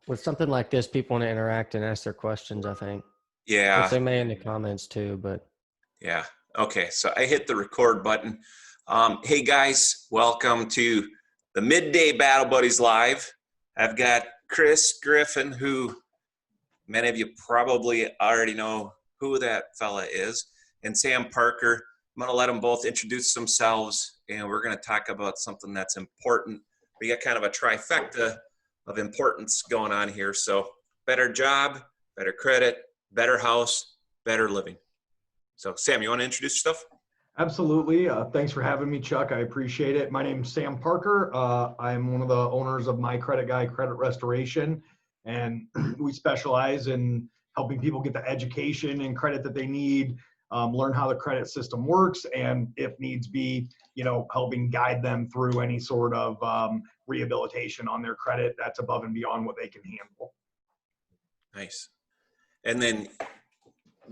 With something like this, people want to interact and ask their questions, I think, which Yeah, they may in the comments too, but yeah. Okay, so I hit the record button. Hey guys, welcome to the Midday Battle Buddies Live. I've got Chris Griffin, who many of you probably already know who that fella is, and Sam Parker. I'm going to let them both introduce themselves, and we're going to talk about something that's important. We got kind of a trifecta of importance going on here. So, better job, better credit, better house, better living. So, Sam, you want to introduce yourself? Absolutely. Thanks for having me, Chuck. I appreciate it. My name's Sam Parker. I'm one of the owners of My Credit Guy Credit Restoration, and we specialize in helping people get the education and credit that they need, learn how the credit system works, and if needs be, helping guide them through any sort of rehabilitation on their credit that's above and beyond what they can handle. Nice. And then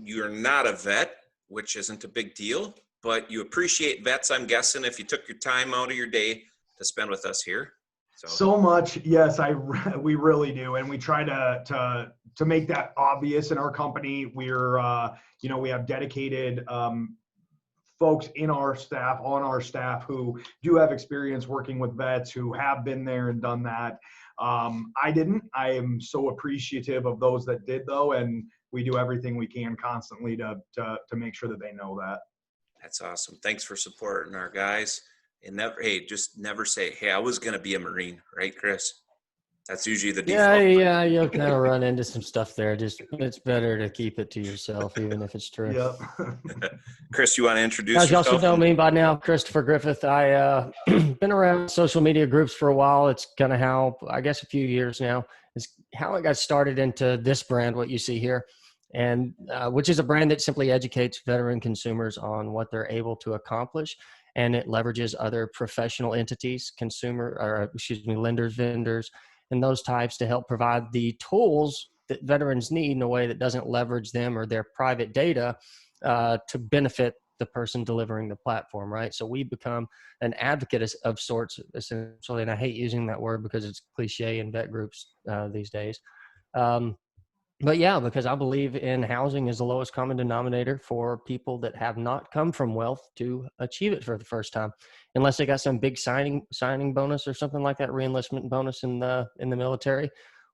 you're not a vet, which isn't a big deal, but you appreciate vets, I'm guessing, if you took your time out of your day to spend with us here. So much, yes, we really do, and we try to make that obvious in our company. We're we have dedicated folks in our staff, on our staff, who do have experience working with vets, who have been there and done that. I didn't. I am so appreciative of those that did, though, and we do everything we can constantly to make sure that they know that. That's awesome. Thanks for supporting our guys. And just never say, hey, I was going to be a Marine, right, Chris? That's usually the default. yeah, you'll kind of run into some stuff there. It's better to keep it to yourself, even if it's true. Yep. Chris, you want to introduce Guys, yourself? you also know me by now, Christopher Griffith. I been around social media groups for a while. It's kind of how, I guess, a few years now. It's how I got started into this brand, what you see here, and which is a brand that simply educates veteran consumers on what they're able to accomplish, and it leverages other professional entities, lenders, vendors, and those types to help provide the tools that veterans need in a way that doesn't leverage them or their private data to benefit the person delivering the platform, right? So we become an advocate of sorts, essentially, and I hate using that word because it's cliche in vet groups these days. But yeah, because I believe in housing is the lowest common denominator for people that have not come from wealth to achieve it for the first time, unless they got some big signing bonus or something like that, reenlistment bonus in the military,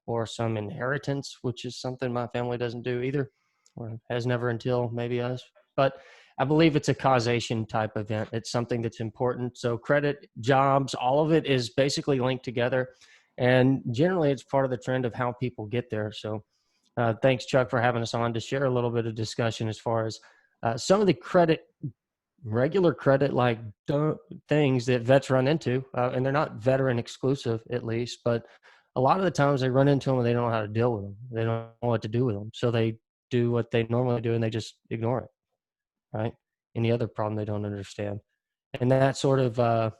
or some inheritance, which is something my family doesn't do either, or has never until maybe us. But I believe it's a causation type event. It's something that's important. So credit, jobs, all of it is basically linked together, and generally it's part of the trend of how people get there. So thanks, Chuck, for having us on to share a little bit of discussion as far as some of the regular credit like things that vets run into, and they're not veteran exclusive, at least, but a lot of the times they run into them and they don't know how to deal with them. They don't know what to do with them. So they do what they normally do and they just ignore it, right? Any other problem they don't understand. And that sort of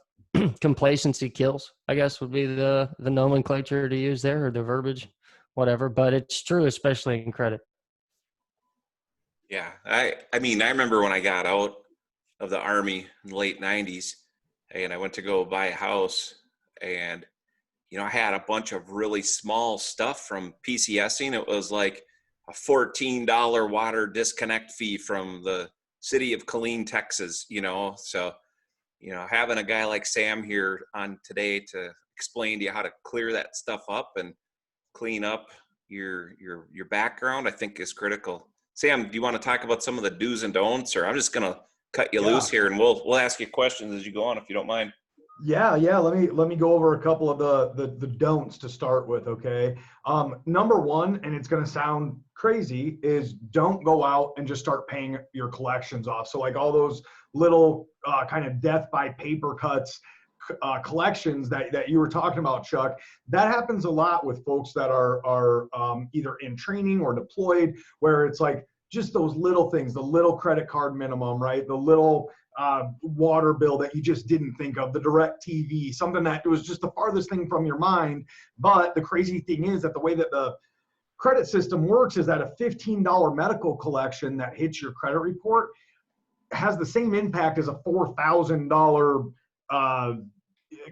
complacency kills, I guess, would be the nomenclature to use there, or the verbiage, whatever. But it's true, especially in credit. Yeah, I mean, I remember when I got out of the Army in the late 90s, and I went to go buy a house, and I had a bunch of really small stuff from PCSing. It was like a $14 water disconnect fee from the city of Killeen, Texas, So, having a guy like Sam here on today to explain to you how to clear that stuff up and clean up your background, I think is critical. Sam, do you want to talk about some of the do's and don'ts, or I'm just going to cut you loose here and we'll ask you questions as you go on, if you don't mind. Yeah. Let me go over a couple of the don'ts to start with. Okay. Number one, and it's going to sound crazy, is don't go out and just start paying your collections off. So like all those little kind of death by paper cuts collections that you were talking about, Chuck, that happens a lot with folks that are either in training or deployed, where it's like just those little things, the little credit card minimum, right? The little water bill that you just didn't think of, the direct TV, something that was just the farthest thing from your mind. But the crazy thing is that the way that the credit system works is that a $15 medical collection that hits your credit report has the same impact as a $4,000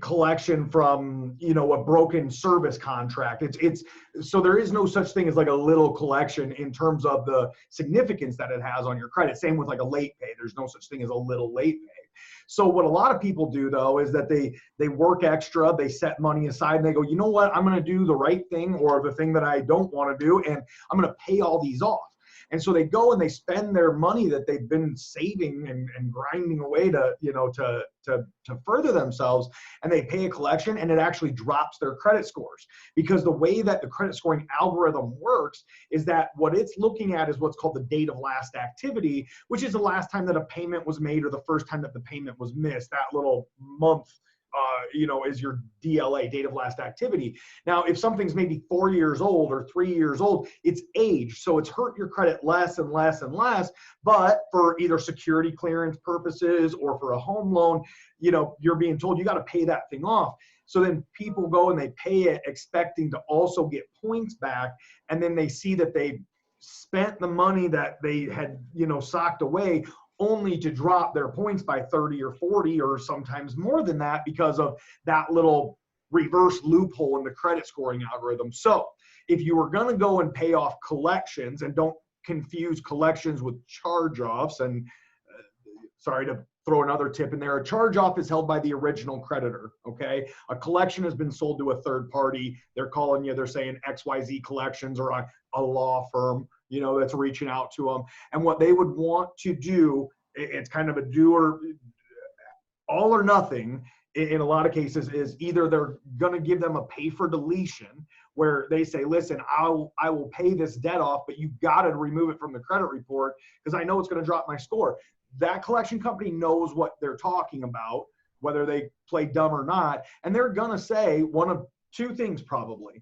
collection from, you know, a broken service contract. It's so there is no such thing as like a little collection in terms of the significance that it has on your credit. Same with like a late pay. There's no such thing as a little late pay. So what a lot of people do though is that they work extra, they set money aside and they go, you know what, I'm going to do the right thing or the thing that I don't want to do, and I'm going to pay all these off. And so they go and they spend their money that they've been saving and grinding away to, you know, to further themselves, and they pay a collection, and it actually drops their credit scores. Because the way that the credit scoring algorithm works is that what it's looking at is what's called the date of last activity, which is the last time that a payment was made or the first time that the payment was missed. That little month, you know, is your DLA, date of last activity. Now, if something's maybe 4 years old or 3 years old, it's aged. So it's hurt your credit less and less and less. But for either security clearance purposes or for a home loan, you know, you're being told you got to pay that thing off. So then people go and they pay it expecting to also get points back. And then they see that they spent the money that they had, you know, socked away, only to drop their points by 30 or 40 or sometimes more than that because of that little reverse loophole in the credit scoring algorithm. So if you were going to go and pay off collections, and don't confuse collections with charge-offs, and sorry to throw another tip in there, a charge-off is held by the original creditor, okay? A collection has been sold to a third party. They're calling you, they're saying XYZ Collections or a law firm, you know, that's reaching out to them. And what they would want to do, it's kind of a do or all or nothing in a lot of cases, is either they're going to give them a pay for deletion, where they say, listen, I will pay this debt off, but you got to remove it from the credit report because I know it's going to drop my score. That collection company knows what they're talking about, whether they play dumb or not. And they're going to say one of two things probably.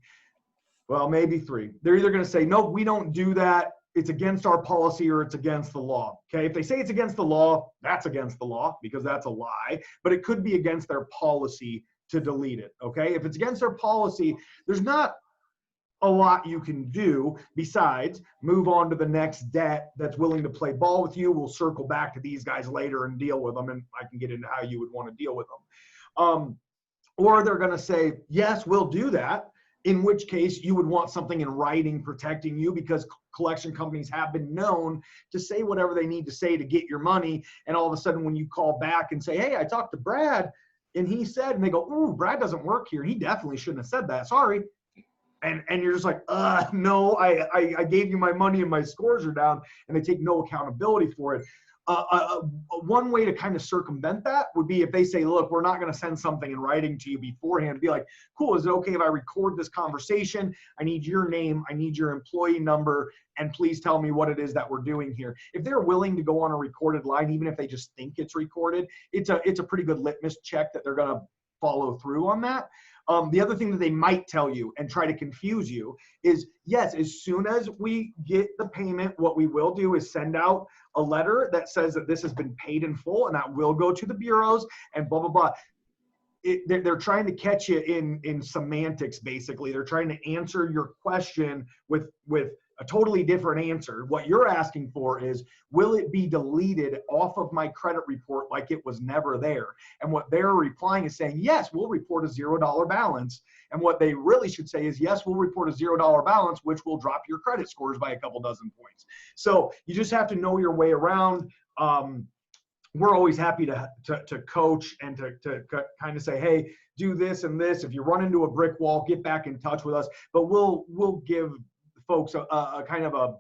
Well, maybe three. They're either going to say, no, we don't do that. It's against our policy, or it's against the law. Okay. If they say it's against the law, that's against the law because that's a lie, but it could be against their policy to delete it. Okay. If it's against their policy, there's not a lot you can do besides move on to the next debt that's willing to play ball with you. We'll circle back to these guys later and deal with them, and I can get into how you would want to deal with them. Or they're going to say, yes, we'll do that, in which case you would want something in writing protecting you, because collection companies have been known to say whatever they need to say to get your money. And all of a sudden when you call back and say, hey, I talked to Brad and he said, and they go, ooh, Brad doesn't work here, he definitely shouldn't have said that, sorry. And you're just like, no, I gave you my money and my scores are down, and they take no accountability for it. One way to kind of circumvent that would be if they say, look, we're not going to send something in writing to you beforehand. Be like, cool, is it okay if I record this conversation? I need your name, I need your employee number, and please tell me what it is that we're doing here. If they're willing to go on a recorded line, even if they just think it's recorded, it's a pretty good litmus check that they're going to follow through on that. The other thing that they might tell you and try to confuse you is, yes, as soon as we get the payment, what we will do is send out a letter that says that this has been paid in full, and that will go to the bureaus and blah, blah, blah. They're trying to catch you in semantics, basically. They're trying to answer your question with a totally different answer. What you're asking for is, will it be deleted off of my credit report like it was never there? And what they're replying is saying, yes, we'll report a $0 balance. And what they really should say is, yes, we'll report a $0 balance, which will drop your credit scores by a couple dozen points. So you just have to know your way around. We're always happy to coach and to kind of say, hey, do this and this. If you run into a brick wall, get back in touch with us. But we'll give folks a kind of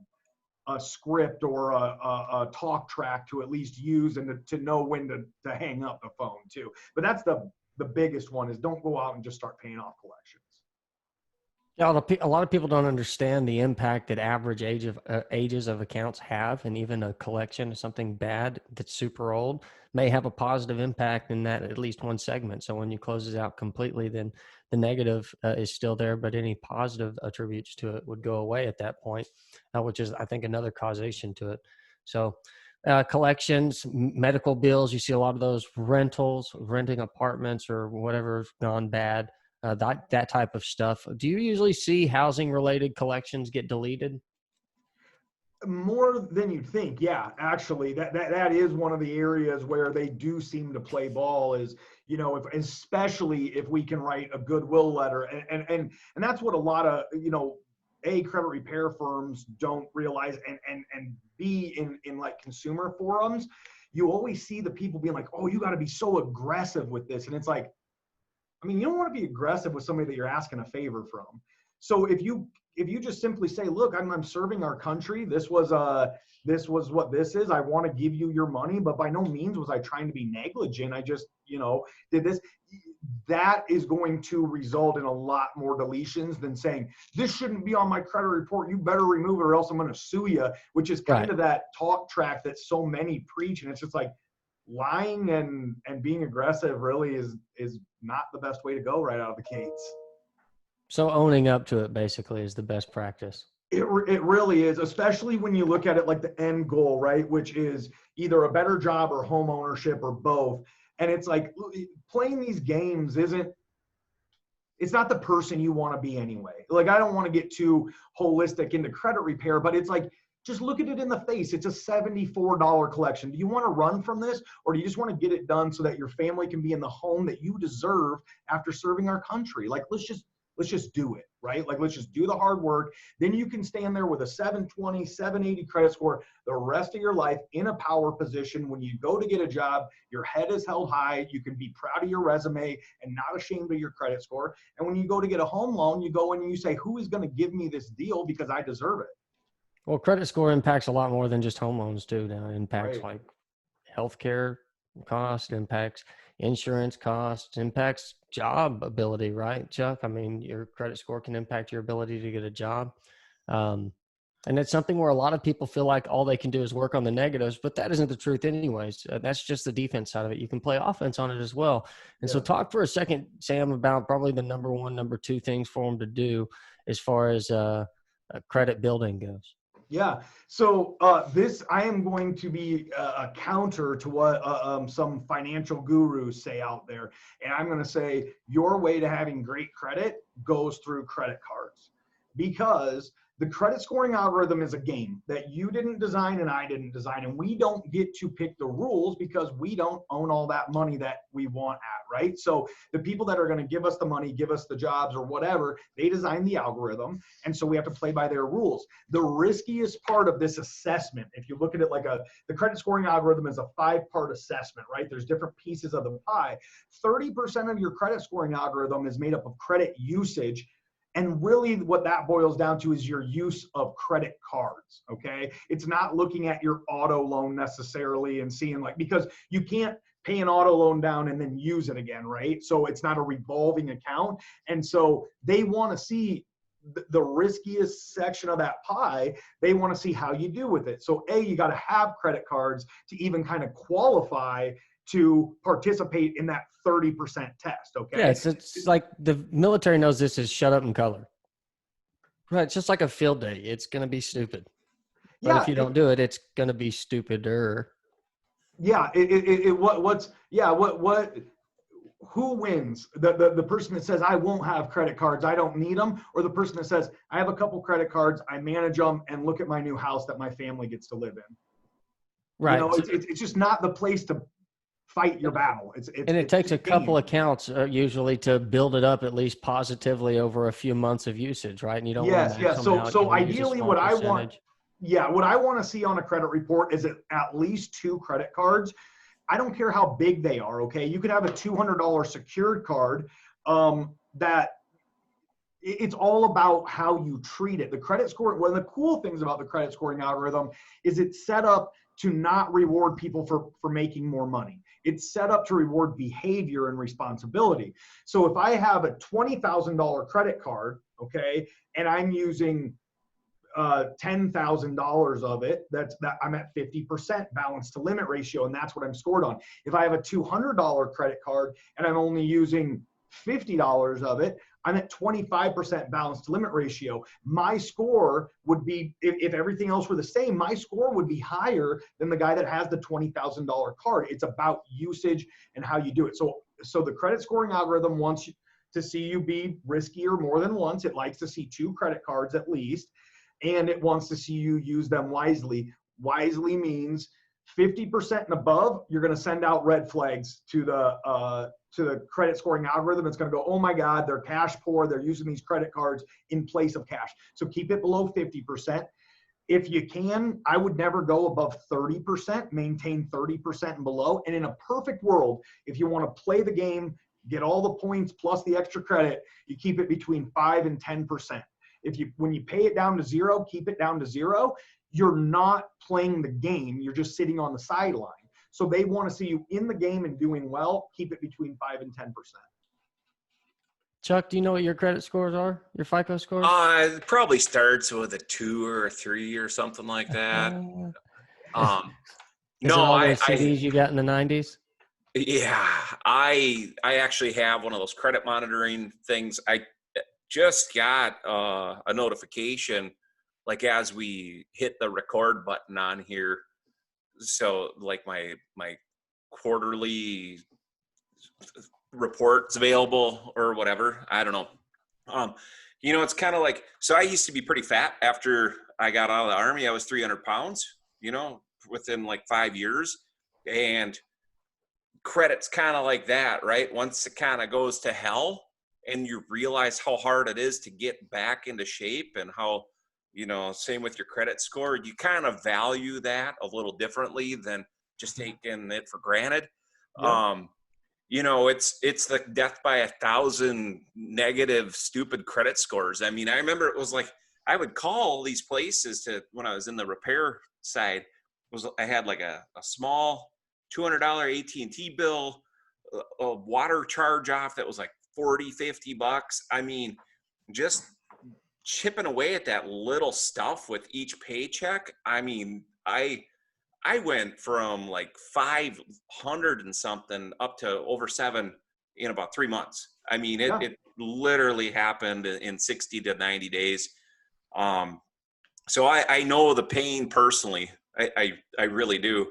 a script or a talk track to at least use, and to know when to hang up the phone too. But that's the biggest one, is don't go out and just start paying off collections. Yeah, a lot of people don't understand the impact that average ages of accounts have, and even a collection of something bad that's super old may have a positive impact in that at least one segment. So when you close it out completely, then the negative is still there, but any positive attributes to it would go away at that point, which is, I think, another causation to it. So collections, medical bills, you see a lot of those, rentals, renting apartments or whatever's gone bad. That type of stuff. Do you usually see housing related collections get deleted? More than you'd think. Yeah, actually, that is one of the areas where they do seem to play ball is, if especially if we can write a goodwill letter. And that's what a lot of, credit repair firms don't realize, and B, in like consumer forums, you always see the people being like, oh, you got to be so aggressive with this. And it's like, I mean, you don't want to be aggressive with somebody that you're asking a favor from. So if you just simply say, look, I'm serving our country. This was what this is. I want to give you your money, but by no means was I trying to be negligent. I just, did this. That is going to result in a lot more deletions than saying, this shouldn't be on my credit report. You better remove it or else I'm going to sue you, which is kind of that talk track that so many preach. And it's just like, lying and being aggressive really is not the best way to go right out of the gates. So owning up to it basically is the best practice. It really is, especially when you look at it like the end goal, right? Which is either a better job or home ownership or both. And it's like playing these games it's not the person you want to be anyway. Like, I don't want to get too holistic into credit repair, but it's like, just look at it in the face. It's a $74 collection. Do you want to run from this, or do you just want to get it done so that your family can be in the home that you deserve after serving our country? Like, let's just do it, right? Like, let's just do the hard work. Then you can stand there with a 720, 780 credit score the rest of your life in a power position. When you go to get a job, your head is held high. You can be proud of your resume and not ashamed of your credit score. And when you go to get a home loan, you go in and you say, who is going to give me this deal because I deserve it? Well, credit score impacts a lot more than just home loans too. Now it impacts like healthcare cost, impacts insurance costs, impacts job ability, right, Chuck? I mean, your credit score can impact your ability to get a job. And it's something where a lot of people feel like all they can do is work on the negatives, but that isn't the truth anyways. That's just the defense side of it. You can play offense on it as well. And so talk for a second, Sam, about probably the number one, number two things for them to do as far as credit building goes. Yeah. So I am going to be a counter to what some financial gurus say out there. And I'm going to say your way to having great credit goes through credit cards, because the credit scoring algorithm is a game that you didn't design and I didn't design. And we don't get to pick the rules because we don't own all that money that we want at, right? So the people that are going to give us the money, give us the jobs or whatever, they design the algorithm. And so we have to play by their rules. The riskiest part of this assessment, if you look at it like the credit scoring algorithm is a 5-part assessment, right? There's different pieces of the pie. 30% of your credit scoring algorithm is made up of credit usage. And really what that boils down to is your use of credit cards, okay? It's not looking at your auto loan necessarily and seeing because you can't pay an auto loan down and then use it again, right? So it's not a revolving account. And so they want to see the riskiest section of that pie. They want to see how you do with it. So you got to have credit cards to even kind of qualify to participate in that 30% test. Okay. Yeah. It's like the military knows this is shut up and color. Right. It's just like a field day. It's going to be stupid. But if you don't do it, it's going to be stupider. Yeah. Who wins? The person that says, I won't have credit cards, I don't need them, or the person that says, I have a couple credit cards, I manage them, and look at my new house that my family gets to live in. Right. It's just not the place to fight your battle. It takes a couple accounts usually to build it up at least positively over a few months of usage, right? And you don't. Yes. So ideally, what I want to see on a credit report is at least 2 credit cards. I don't care how big they are. Okay, you could have a $200 secured card. That it's all about how you treat it. The credit score. One of the cool things about the credit scoring algorithm is it's set up to not reward people for making more money. It's set up to reward behavior and responsibility. So if I have a $20,000 credit card, okay, and I'm using $10,000 of it, I'm at 50% balance to limit ratio, and that's what I'm scored on. If I have a $200 credit card and I'm only using $50 of it, I'm at 25% balance to limit ratio. My score would be, if everything else were the same, my score would be higher than the guy that has the $20,000 card. It's about usage and how you do it. So the credit scoring algorithm wants to see you be riskier more than once. It likes to see 2 credit cards at least. and it wants to see you use them wisely. Wisely means 50% and above, you're going to send out red flags to the credit scoring algorithm. It's going to go, oh my God, they're cash poor. They're using these credit cards in place of cash. So keep it below 50%. If you can, I would never go above 30%, maintain 30% and below. And in a perfect world, if you want to play the game, get all the points plus the extra credit, you keep it between 5 and 10%. When you pay it down to zero, keep it down to zero. You're not playing the game. You're just sitting on the sideline. So they want to see you in the game and doing well. Keep it between 5 and 10%. Chuck, do you know what your credit scores are? Your FICO scores? It probably starts with a 2 or a 3 or something like that. Is it all those CDs you got in the 90s? Yeah, I actually have one of those credit monitoring things. I just got a notification, like as we hit the record button on here. So like my quarterly reports available or whatever. I don't know. It's kind of like, so I used to be pretty fat after I got out of the Army. I was 300 pounds, within like 5 years. And credit's kind of like that, right? Once it kind of goes to hell and you realize how hard it is to get back into shape and how, same with your credit score, you kind of value that a little differently than just taking it for granted. Yep. It's the death by 1,000 negative, stupid credit scores. I mean, I remember it was like, I would call these places when I was in the repair side, I had like a small $200 AT&T bill, a water charge off that was like $40-50. I mean, just chipping away at that little stuff with each paycheck. I mean, I went from like 500 and something up to over 7 in about 3 months. I mean, it literally happened in 60 to 90 days. So I know the pain personally. I really do.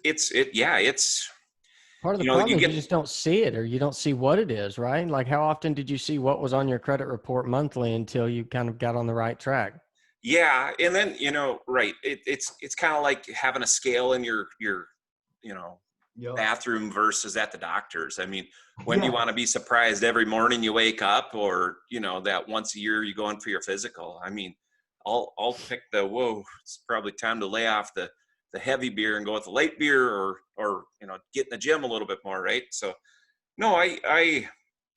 It's part of the problem is you just don't see it, or you don't see what it is, right? Like, how often did you see what was on your credit report monthly until you kind of got on the right track? Yeah. And then, right. It's kind of like having a scale in your bathroom versus at the doctor's. I mean, when do you want to be surprised every morning you wake up, or, that once a year you go in for your physical? I mean, I'll pick it's probably time to lay off the heavy beer and go with the light beer, or get in the gym a little bit more, right? So no, I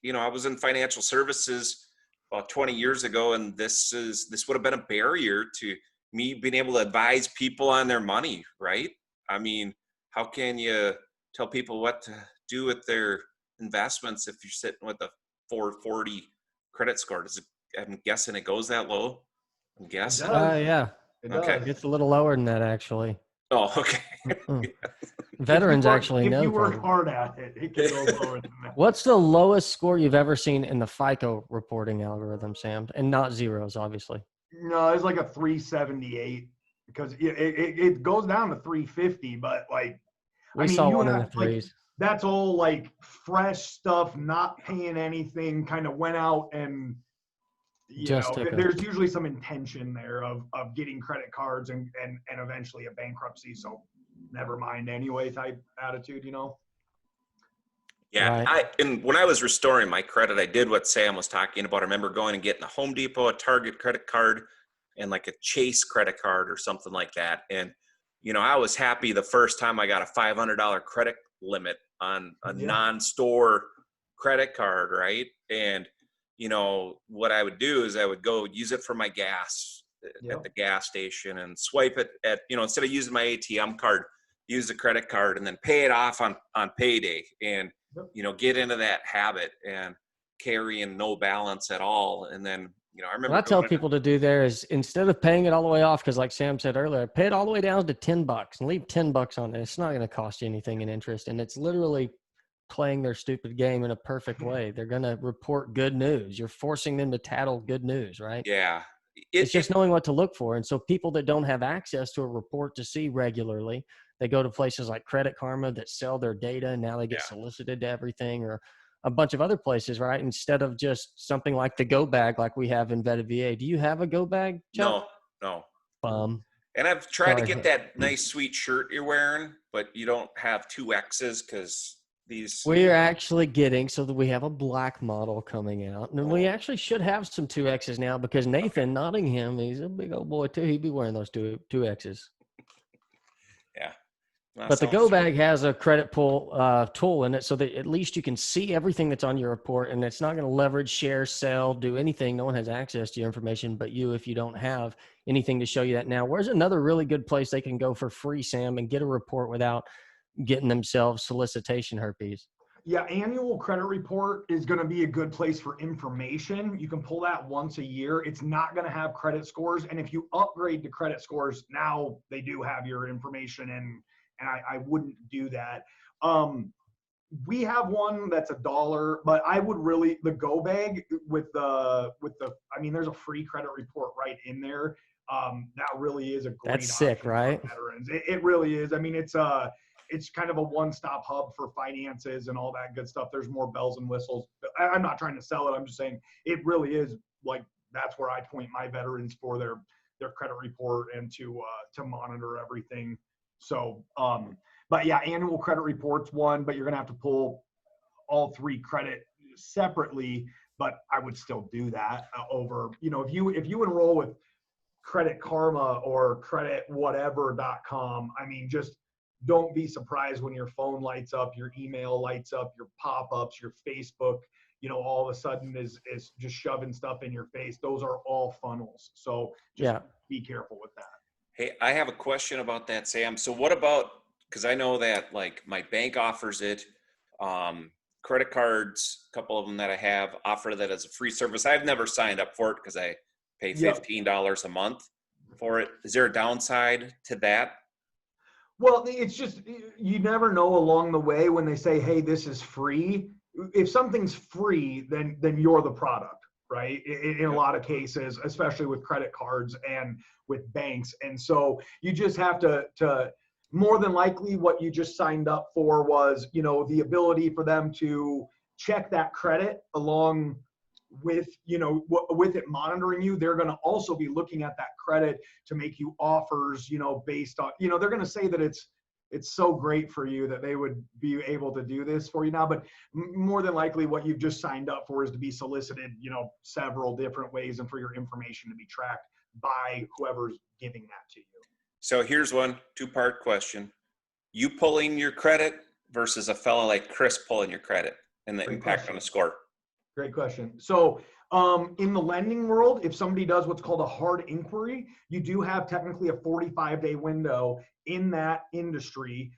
was in financial services about 20 years ago, and this would have been a barrier to me being able to advise people on their money, right? I mean, how can you tell people what to do with their investments if you're sitting with a 440 credit score? I'm guessing it goes that low. I'm guessing. Yeah. Okay. It's a little lower than that, actually. Oh, okay. Veterans actually know. If you work hard at it, it can go lower than that. What's the lowest score you've ever seen in the FICO reporting algorithm, Sam? And not zeros, obviously. No, it's like a 378 because it goes down to 350, but like we saw one in the threes. Like, that's all like fresh stuff, not paying anything, kind of went out and there's usually some intention there of getting credit cards and eventually a bankruptcy. So never mind anyway type attitude, Yeah. Right. And when I was restoring my credit, I did what Sam was talking about. I remember going and getting a Home Depot, a Target credit card, and like a Chase credit card or something like that. And, I was happy the first time I got a $500 credit limit on a non-store credit card, right? And, what I would do is I would go use it for my gas at the gas station and swipe it at, instead of using my ATM card, use the credit card and then pay it off on payday, and, get into that habit and carrying no balance at all. And then, I remember what I tell people to do there is, instead of paying it all the way off, because like Sam said earlier, pay it all the way down to $10 and leave $10 on it. It's not going to cost you anything in interest. And it's literally playing their stupid game in a perfect way. They're going to report good news. You're forcing them to tattle good news, right? Yeah. It's just knowing what to look for. And so people that don't have access to a report to see regularly, they go to places like Credit Karma that sell their data, and now they get solicited to everything, or a bunch of other places, right? Instead of just something like the Go Bag, like we have in Vetted VA. Do you have a Go Bag, Chuck? No. Bum. And I've tried to Sorry. get that nice, sweet shirt you're wearing, but you don't have 2X's because these. We're actually getting so that we have a black model coming out, and we actually should have some 2X's now because Nathan Nottingham, he's a big old boy too. He'd be wearing those two X's. Yeah. But the Go Bag has a credit pull tool in it so that at least you can see everything that's on your report, and it's not going to leverage, share, sell, do anything. No one has access to your information but you if you don't have anything to show you that now. Where's another really good place they can go for free, Sam, and get a report without getting themselves solicitation herpes? Yeah, annual credit report is going to be a good place for information. You can pull that once a year. It's not going to have credit scores. And if you upgrade to credit scores, now they do have your information, and I wouldn't do that. We have one that's $1, but I would really, the Go Bag with the, I mean, there's a free credit report right in there. That really is a great That's sick, option right? for veterans. It really is. I mean, it's kind of a one-stop hub for finances and all that good stuff. There's more bells and whistles. I'm not trying to sell it. I'm just saying it really is like, that's where I point my veterans for their credit report and to monitor everything. So, but yeah, annual credit reports one, but you're going to have to pull all 3 credit separately, but I would still do that over, if you enroll with Credit Karma or creditwhatever.com, I mean, just don't be surprised when your phone lights up, your email lights up, your pop-ups, your Facebook, all of a sudden is just shoving stuff in your face. Those are all funnels. So just be careful with that. Hey, I have a question about that, Sam. So what about, because I know that like my bank offers it, credit cards, a couple of them that I have offer that as a free service. I've never signed up for it because I pay $15 a month for it. Is there a downside to that? Well, it's just, you never know along the way when they say, hey, this is free. If something's free, then you're the product, right? In a lot of cases, especially with credit cards and with banks. And so you just have to more than likely what you just signed up for was, the ability for them to check that credit along with, with it monitoring you. They're going to also be looking at that credit to make you offers, based on, they're going to say that it's so great for you that they would be able to do this for you now. But more than likely what you've just signed up for is to be solicited, several different ways and for your information to be tracked by whoever's giving that to you. So here's one 2-part question. You pulling your credit versus a fella like Chris pulling your credit and the impact on the score. Great question. So in the lending world, if somebody does what's called a hard inquiry, you do have technically a 45-day window in that industry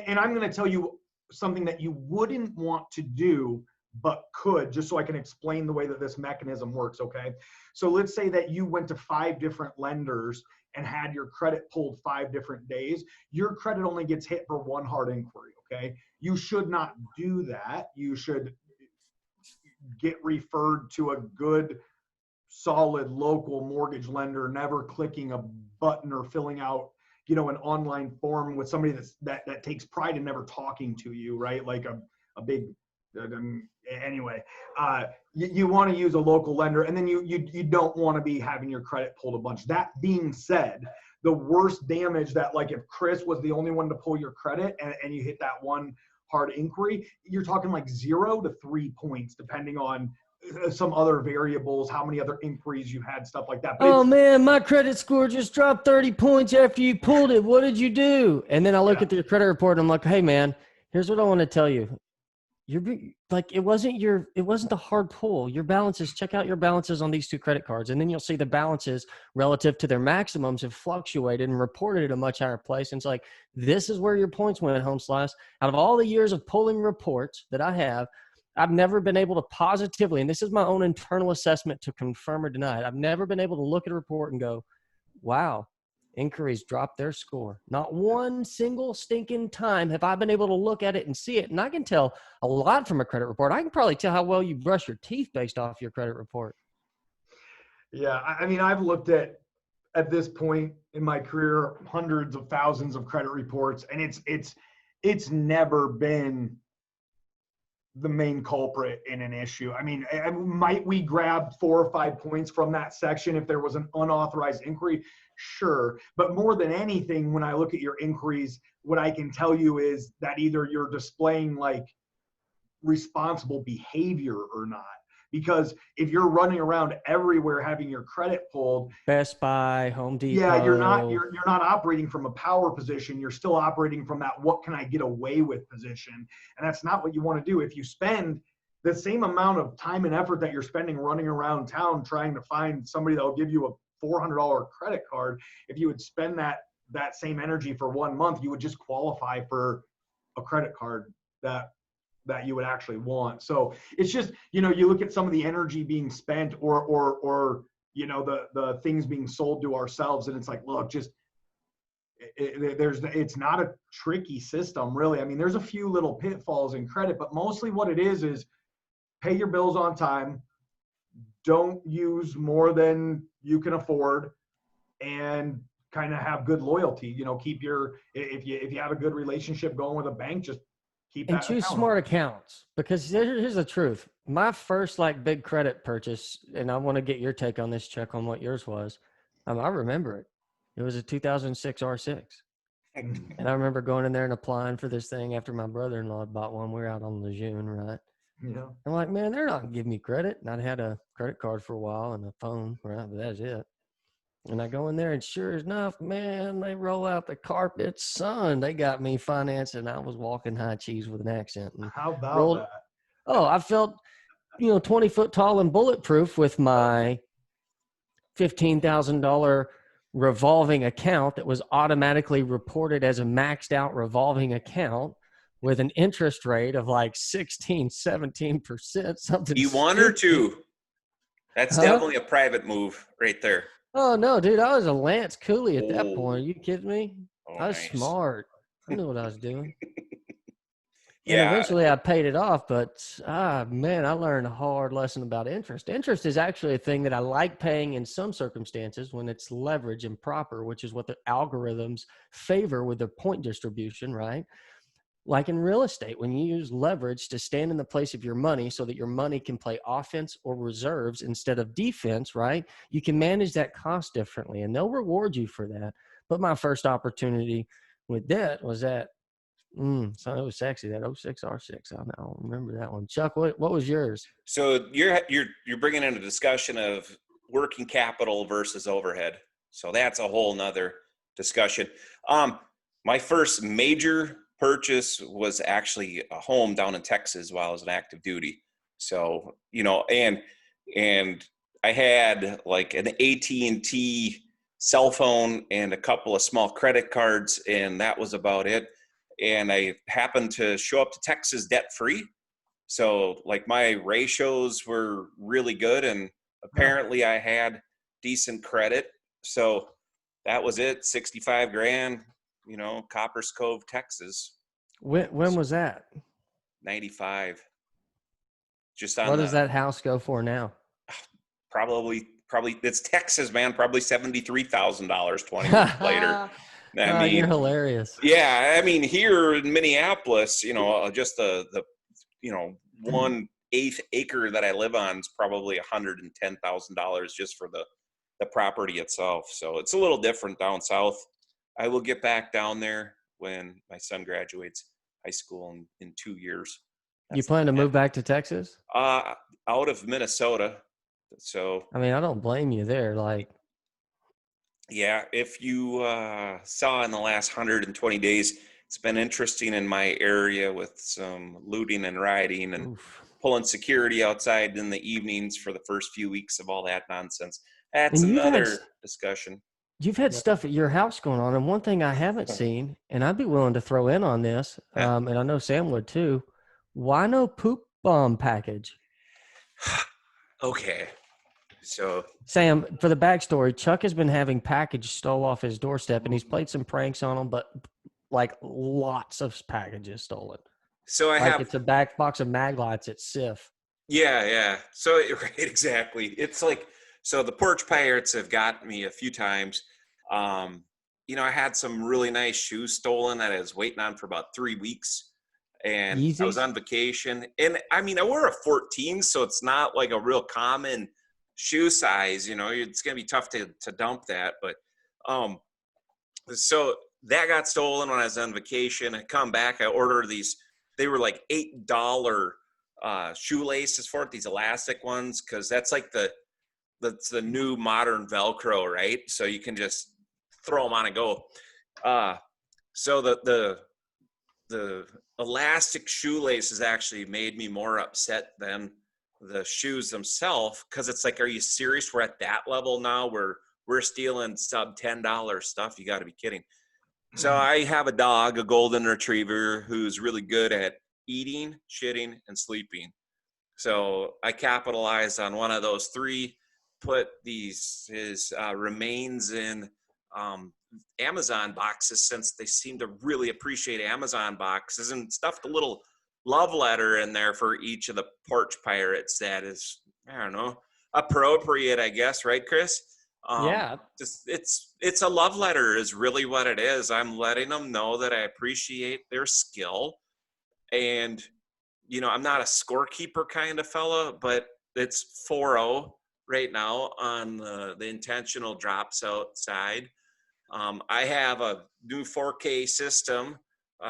and I'm going to tell you something that you wouldn't want to do, but could, just so I can explain the way that this mechanism works. Okay. So let's say that you went to 5 different lenders and had your credit pulled 5 different days. Your credit only gets hit for 1 hard inquiry. Okay. You should not do that. You should get referred to a good, solid local mortgage lender, never clicking a button or filling out, an online form with somebody that takes pride in never talking to you, right? Like a big, anyway, you want to use a local lender, and then you don't want to be having your credit pulled a bunch. That being said, the worst damage that, like, if Chris was the only one to pull your credit and you hit that 1 hard inquiry, you're talking like 0 to 3 points, depending on some other variables, how many other inquiries you had, stuff like that. But man, my credit score just dropped 30 points after you pulled it. What did you do? And then I look at the credit report and I'm like, hey man, here's what I want to tell you. You're like, it wasn't the hard pull. Your balances, check out your balances on these 2 credit cards. And then you'll see the balances relative to their maximums have fluctuated and reported at a much higher place. And it's like, this is where your points went, home slice. Out of all the years of pulling reports that I have, I've never been able to positively, and this is my own internal assessment to confirm or deny it, I've never been able to look at a report and go, wow, inquiries dropped their score. Not one single stinking time have I been able to look at it and see it. And I can tell a lot from a credit report. I can probably tell how well you brush your teeth based off your credit report. Yeah, I mean, I've looked at this point in my career, hundreds of thousands of credit reports, and it's never been the main culprit in an issue. I mean, might we grab 4 or 5 points from that section if there was an unauthorized inquiry? Sure. But more than anything, when I look at your inquiries, what I can tell you is that either you're displaying like responsible behavior or not. Because if you're running around everywhere having your credit pulled, Best Buy, Home Depot. yeah, you're not operating from a power position. You're still operating from that what can I get away with position. And that's not what you want to do. If you spend the same amount of time and effort that you're spending running around town trying to find somebody that will give you a $400 credit card, if you would spend that same energy for 1 month, you would just qualify for a credit card that you would actually want. So it's just, you look at some of the energy being spent or the things being sold to ourselves, and it's like, look, just it's not a tricky system, really. I mean, there's a few little pitfalls in credit, but mostly what it is pay your bills on time, don't use more than you can afford, and kind of have good loyalty. Keep if you have a good relationship going with a bank, just keep and that choose account. smart accounts, because here's the truth. My first big credit purchase, and I want to get your take on this, Chuck, on what yours was. I remember it. It was a 2006 R6. And I remember going in there and applying for this thing after my brother-in-law had bought one. We were out on Lejeune, right? Yeah. I'm like, man, they're not going to give me credit. And I'd had a credit card for a while and a phone, right? But that's it. And I go in there, and sure enough, man, they roll out the carpet. Son, they got me financed, and I was walking high cheese with an accent. And How about that? Oh, I felt, 20 foot tall and bulletproof with my $15,000 revolving account that was automatically reported as a maxed out revolving account with an interest rate of 16, 17%, something. You one or two? That's definitely a private move right there. Oh, no, dude. I was a Lance Cooley at that point. Are you kidding me? Oh, I was nice. smart. I knew what I was doing. Yeah. And eventually I paid it off, but man, I learned a hard lesson about interest. Interest is actually a thing that I like paying in some circumstances when it's leverage and proper, which is what the algorithms favor with their point distribution, right? Like in real estate, when you use leverage to stand in the place of your money so that your money can play offense or reserves instead of defense, right? You can manage that cost differently, and they'll reward you for that. But my first opportunity with debt was that, so it was sexy, that 06 R6. I don't remember that one. Chuck, what was yours? So you're bringing in a discussion of working capital versus overhead. So that's a whole nother discussion. My first major purchase was actually a home down in Texas while I was in active duty. So, and I had an AT&T cell phone and a couple of small credit cards, and that was about it. And I happened to show up to Texas debt-free. So my ratios were really good, and apparently I had decent credit. So that was it, 65 grand, Coppers Cove, Texas. When was that? 95. Just on what does that house go for now? Probably it's Texas, man. Probably $73,000 20 years later. I mean, you're hilarious. Yeah, I mean, here in Minneapolis, just the 1/8 acre that I live on is probably $110,000 just for the property itself. So it's a little different down south. I will get back down there when my son graduates high school in 2 years. You plan to move back to Texas? Out of Minnesota. So I mean, I don't blame you there. Yeah, if you saw in the last 120 days, it's been interesting in my area with some looting and rioting and pulling security outside in the evenings for the first few weeks of all that nonsense. That's another discussion. You've had stuff at your house going on, and one thing I haven't seen, and I'd be willing to throw in on this, and I know Sam would too, why no poop bomb package? Okay. So Sam, for the backstory, Chuck has been having packages stole off his doorstep, and he's played some pranks on them, but lots of packages stolen. So it's a back box of mag lights at SIF. Yeah. So right, exactly. It's so the porch pirates have got me a few times. I had some really nice shoes stolen that I was waiting on for about 3 weeks. and I was Yeezys? on vacation. And I mean, I wear a 14, so it's not like a real common shoe size. You know, it's gonna be tough to dump that. But so that got stolen when I was on vacation. I come back, I order these. They were like $8 shoelaces for it, these elastic ones, because that's like that's the new modern Velcro, right? So you can just throw them on and go. So the elastic shoelaces actually made me more upset than the shoes themselves, because it's like, are you serious? We're at that level now where we're stealing sub $10 stuff. You got to be kidding. So I have a dog, a golden retriever, who's really good at eating, shitting, and sleeping. So I capitalized on one of those three, put his remains in Amazon boxes, since they seem to really appreciate Amazon boxes, and stuffed a little love letter in there for each of the porch pirates. That is, I don't know, appropriate, I guess, right, Chris? Yeah. Just it's a love letter is really what it is. I'm letting them know that I appreciate their skill. And you know, I'm not a scorekeeper kind of fella, but it's 4-0 right now on the intentional drops outside. I have a new 4K system,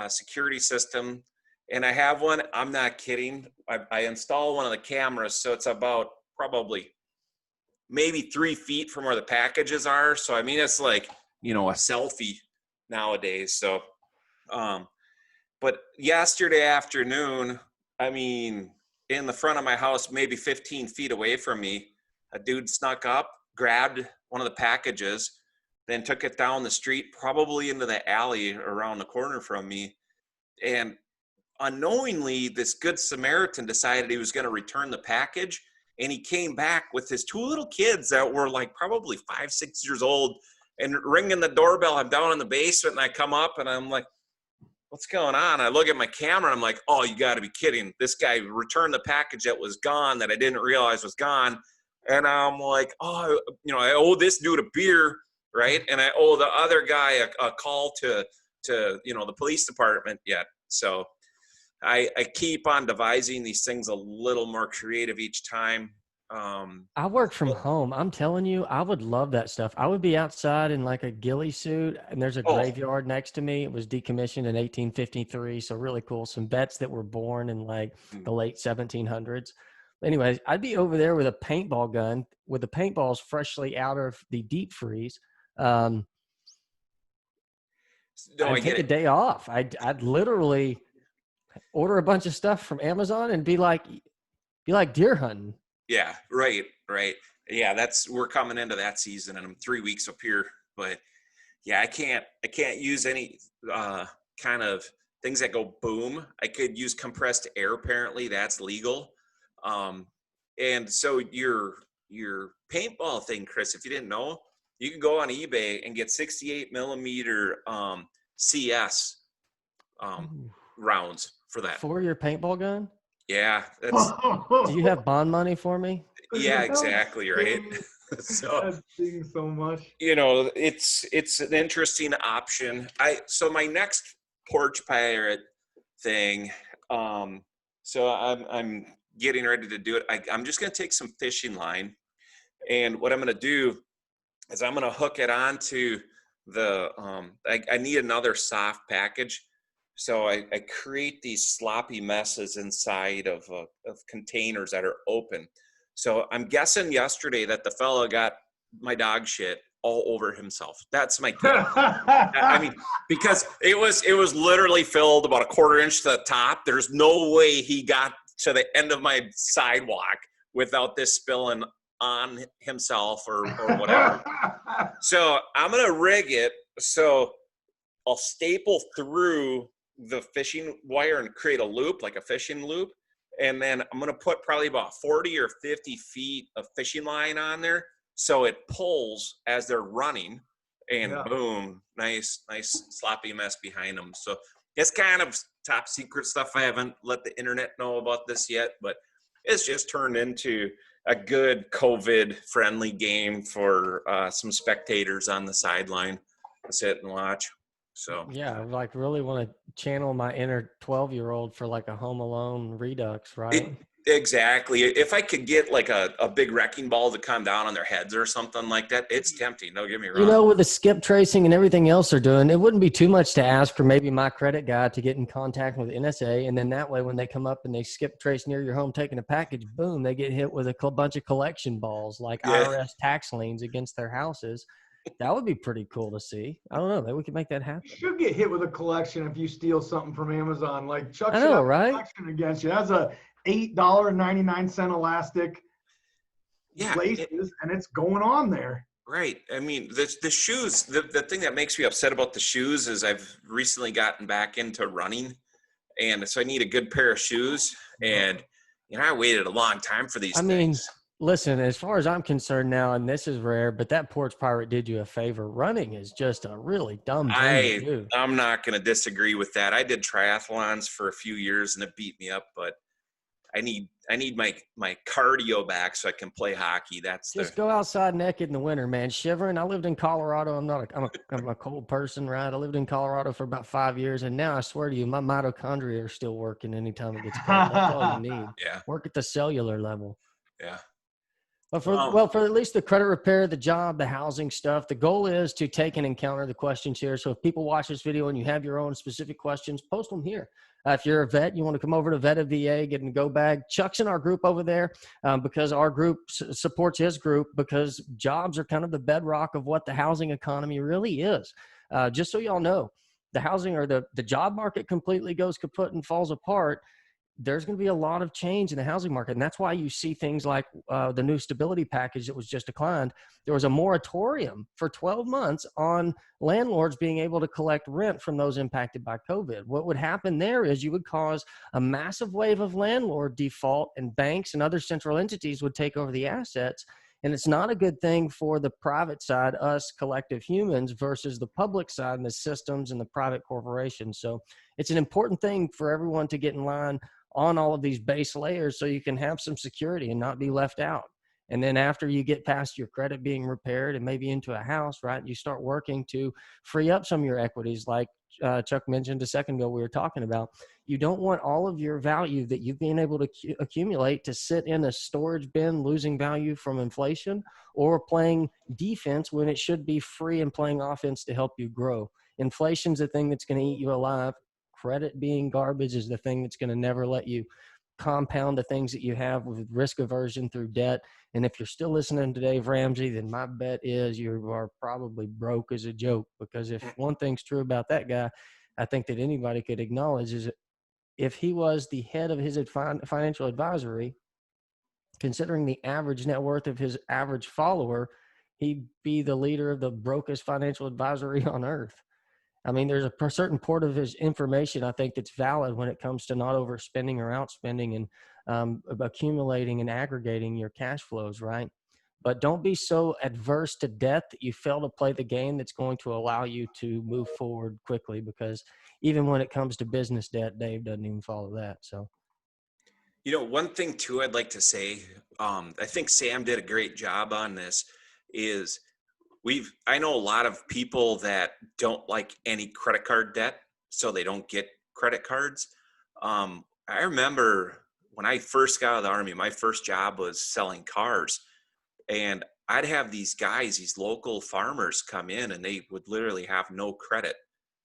security system, and I have one. I'm not kidding. I install one of the cameras, so it's about probably maybe 3 feet from where the packages are. So I mean, it's like, you know, a selfie nowadays. So, but yesterday afternoon, I mean, in the front of my house, maybe 15 feet away from me, a dude snuck up, grabbed one of the packages, then took it down the street, probably into the alley around the corner from me. And unknowingly, this good Samaritan decided he was going to return the package. And he came back with his 2 little kids that were like probably 5, 6 years old, and ringing the doorbell. I'm down in the basement, and I come up and I'm like, what's going on? I look at my camera. I'm like, oh, you got to be kidding. This guy returned the package that was gone, that I didn't realize was gone. And I'm like, oh, you know, I owe this dude a beer, right? And I owe the other guy a call to, you know, the police department yet. So I keep on devising these things a little more creative each time. I work from home. I'm telling you, I would love that stuff. I would be outside in like a ghillie suit, and there's a Oh, graveyard next to me. It was decommissioned in 1853, so really cool. Some vets that were born in like the late 1700s. Anyways, I'd be over there with a paintball gun, with the paintballs freshly out of the deep freeze. no, I I'd get take a it. day off. I'd literally order a bunch of stuff from Amazon and be like deer hunting. Yeah, right. Yeah, we're coming into that season, and I'm 3 weeks up here. But yeah, I can't use any kind of things that go boom. I could use compressed air. Apparently, that's legal. And so your paintball thing, Chris, if you didn't know, you can go on eBay and get 68 millimeter CS Ooh. rounds for that. For your paintball gun? Yeah, Do you have bond money for me? yeah, exactly, right. So That stings so much. you know, it's an interesting option. So my next porch pirate thing, so I'm getting ready to do it. I'm just going to take some fishing line, and what I'm going to do is I'm going to hook it onto the I need another soft package. So I create these sloppy messes inside of containers that are open. So I'm guessing yesterday that the fella got my dog shit all over himself. That's my guess. I mean, because it was literally filled about a 1/4 inch to the top. There's no way he got to the end of my sidewalk without this spilling on himself or whatever. So I'm gonna rig it so I'll staple through the fishing wire and create a loop, like a fishing loop. And then I'm going to put probably about 40 or 50 feet of fishing line on there, so it pulls as they're running, and Yeah. boom, nice sloppy mess behind them. So it's kind of top secret stuff. I haven't let the internet know about this yet, but it's just turned into a good COVID friendly game for some spectators on the sideline to sit and watch. So Yeah, I like really want to channel my inner 12-year-old for like a Home Alone redux, right? exactly. If I could get like a big wrecking ball to come down on their heads or something like that, it's tempting. Don't get me You wrong. know, with the skip tracing and everything else they're doing, it wouldn't be too much to ask for maybe my credit guy to get in contact with NSA. And then that way, when they come up and they skip trace near your home taking a package, boom, they get hit with a bunch of collection balls like Yeah. IRS tax liens against their houses. That would be pretty cool to see. I don't know. Maybe we could make that happen. You should get hit with a collection if you steal something from Amazon. Like Chuck I should know, have a right? collection against you. That's a $8.99 elastic Yeah. laces, and it's going on there. Right. I mean, the shoes, the thing that makes me upset about the shoes is I've recently gotten back into running. And so I need a good pair of shoes. And, I waited a long time for these I mean, things. listen, as far as I'm concerned now, and this is rare, but that Porch Pirate did you a favor. Running is just a really dumb thing to do. I'm not going to disagree with that. I did triathlons for a few years and it beat me up, but I need my cardio back so I can play hockey. Just go outside naked in the winter, man. Shivering. I lived in Colorado. I'm a cold person, right? I lived in Colorado for about 5 years, and now I swear to you, my mitochondria are still working anytime it gets cold. That's all you need. Yeah. Work at the cellular level. Yeah. But for at least the credit repair, the job, the housing stuff, the goal is to take and encounter the questions here. So if people watch this video and you have your own specific questions, post them here. If you're a vet, you want to come over to Vet of VA, get in a go bag. Chuck's in our group over there because our group supports his group because jobs are kind of the bedrock of what the housing economy really is. Just so y'all know, the housing or the job market completely goes kaput and falls apart. There's going to be a lot of change in the housing market. And that's why you see things like the new stability package that was just declined. There was a moratorium for 12 months on landlords being able to collect rent from those impacted by COVID. What would happen there is you would cause a massive wave of landlord default, and banks and other central entities would take over the assets. And it's not a good thing for the private side, us collective humans, versus the public side and the systems and the private corporations. So it's an important thing for everyone to get in line on all of these base layers so you can have some security and not be left out. And then after you get past your credit being repaired and maybe into a house, right, you start working to free up some of your equities like Chuck mentioned a second ago we were talking about. You don't want all of your value that you've been able to accumulate to sit in a storage bin losing value from inflation or playing defense when it should be free and playing offense to help you grow. Inflation's the thing that's going to eat you alive. Credit being garbage is the thing that's going to never let you compound the things that you have with risk aversion through debt. And if you're still listening to Dave Ramsey, then my bet is you are probably broke as a joke, because if one thing's true about that guy, I think that anybody could acknowledge is if he was the head of his financial advisory, considering the average net worth of his average follower, he'd be the leader of the brokest financial advisory on earth. I mean, there's a certain part of his information, I think, that's valid when it comes to not overspending or outspending and accumulating and aggregating your cash flows, right? But don't be so adverse to debt that you fail to play the game that's going to allow you to move forward quickly, because even when it comes to business debt, Dave doesn't even follow that. So, One thing too I'd like to say, I think Sam did a great job on this, is I know a lot of people that don't like any credit card debt, so they don't get credit cards. I remember when I first got out of the Army, my first job was selling cars, and I'd have these guys, these local farmers come in, and they would literally have no credit,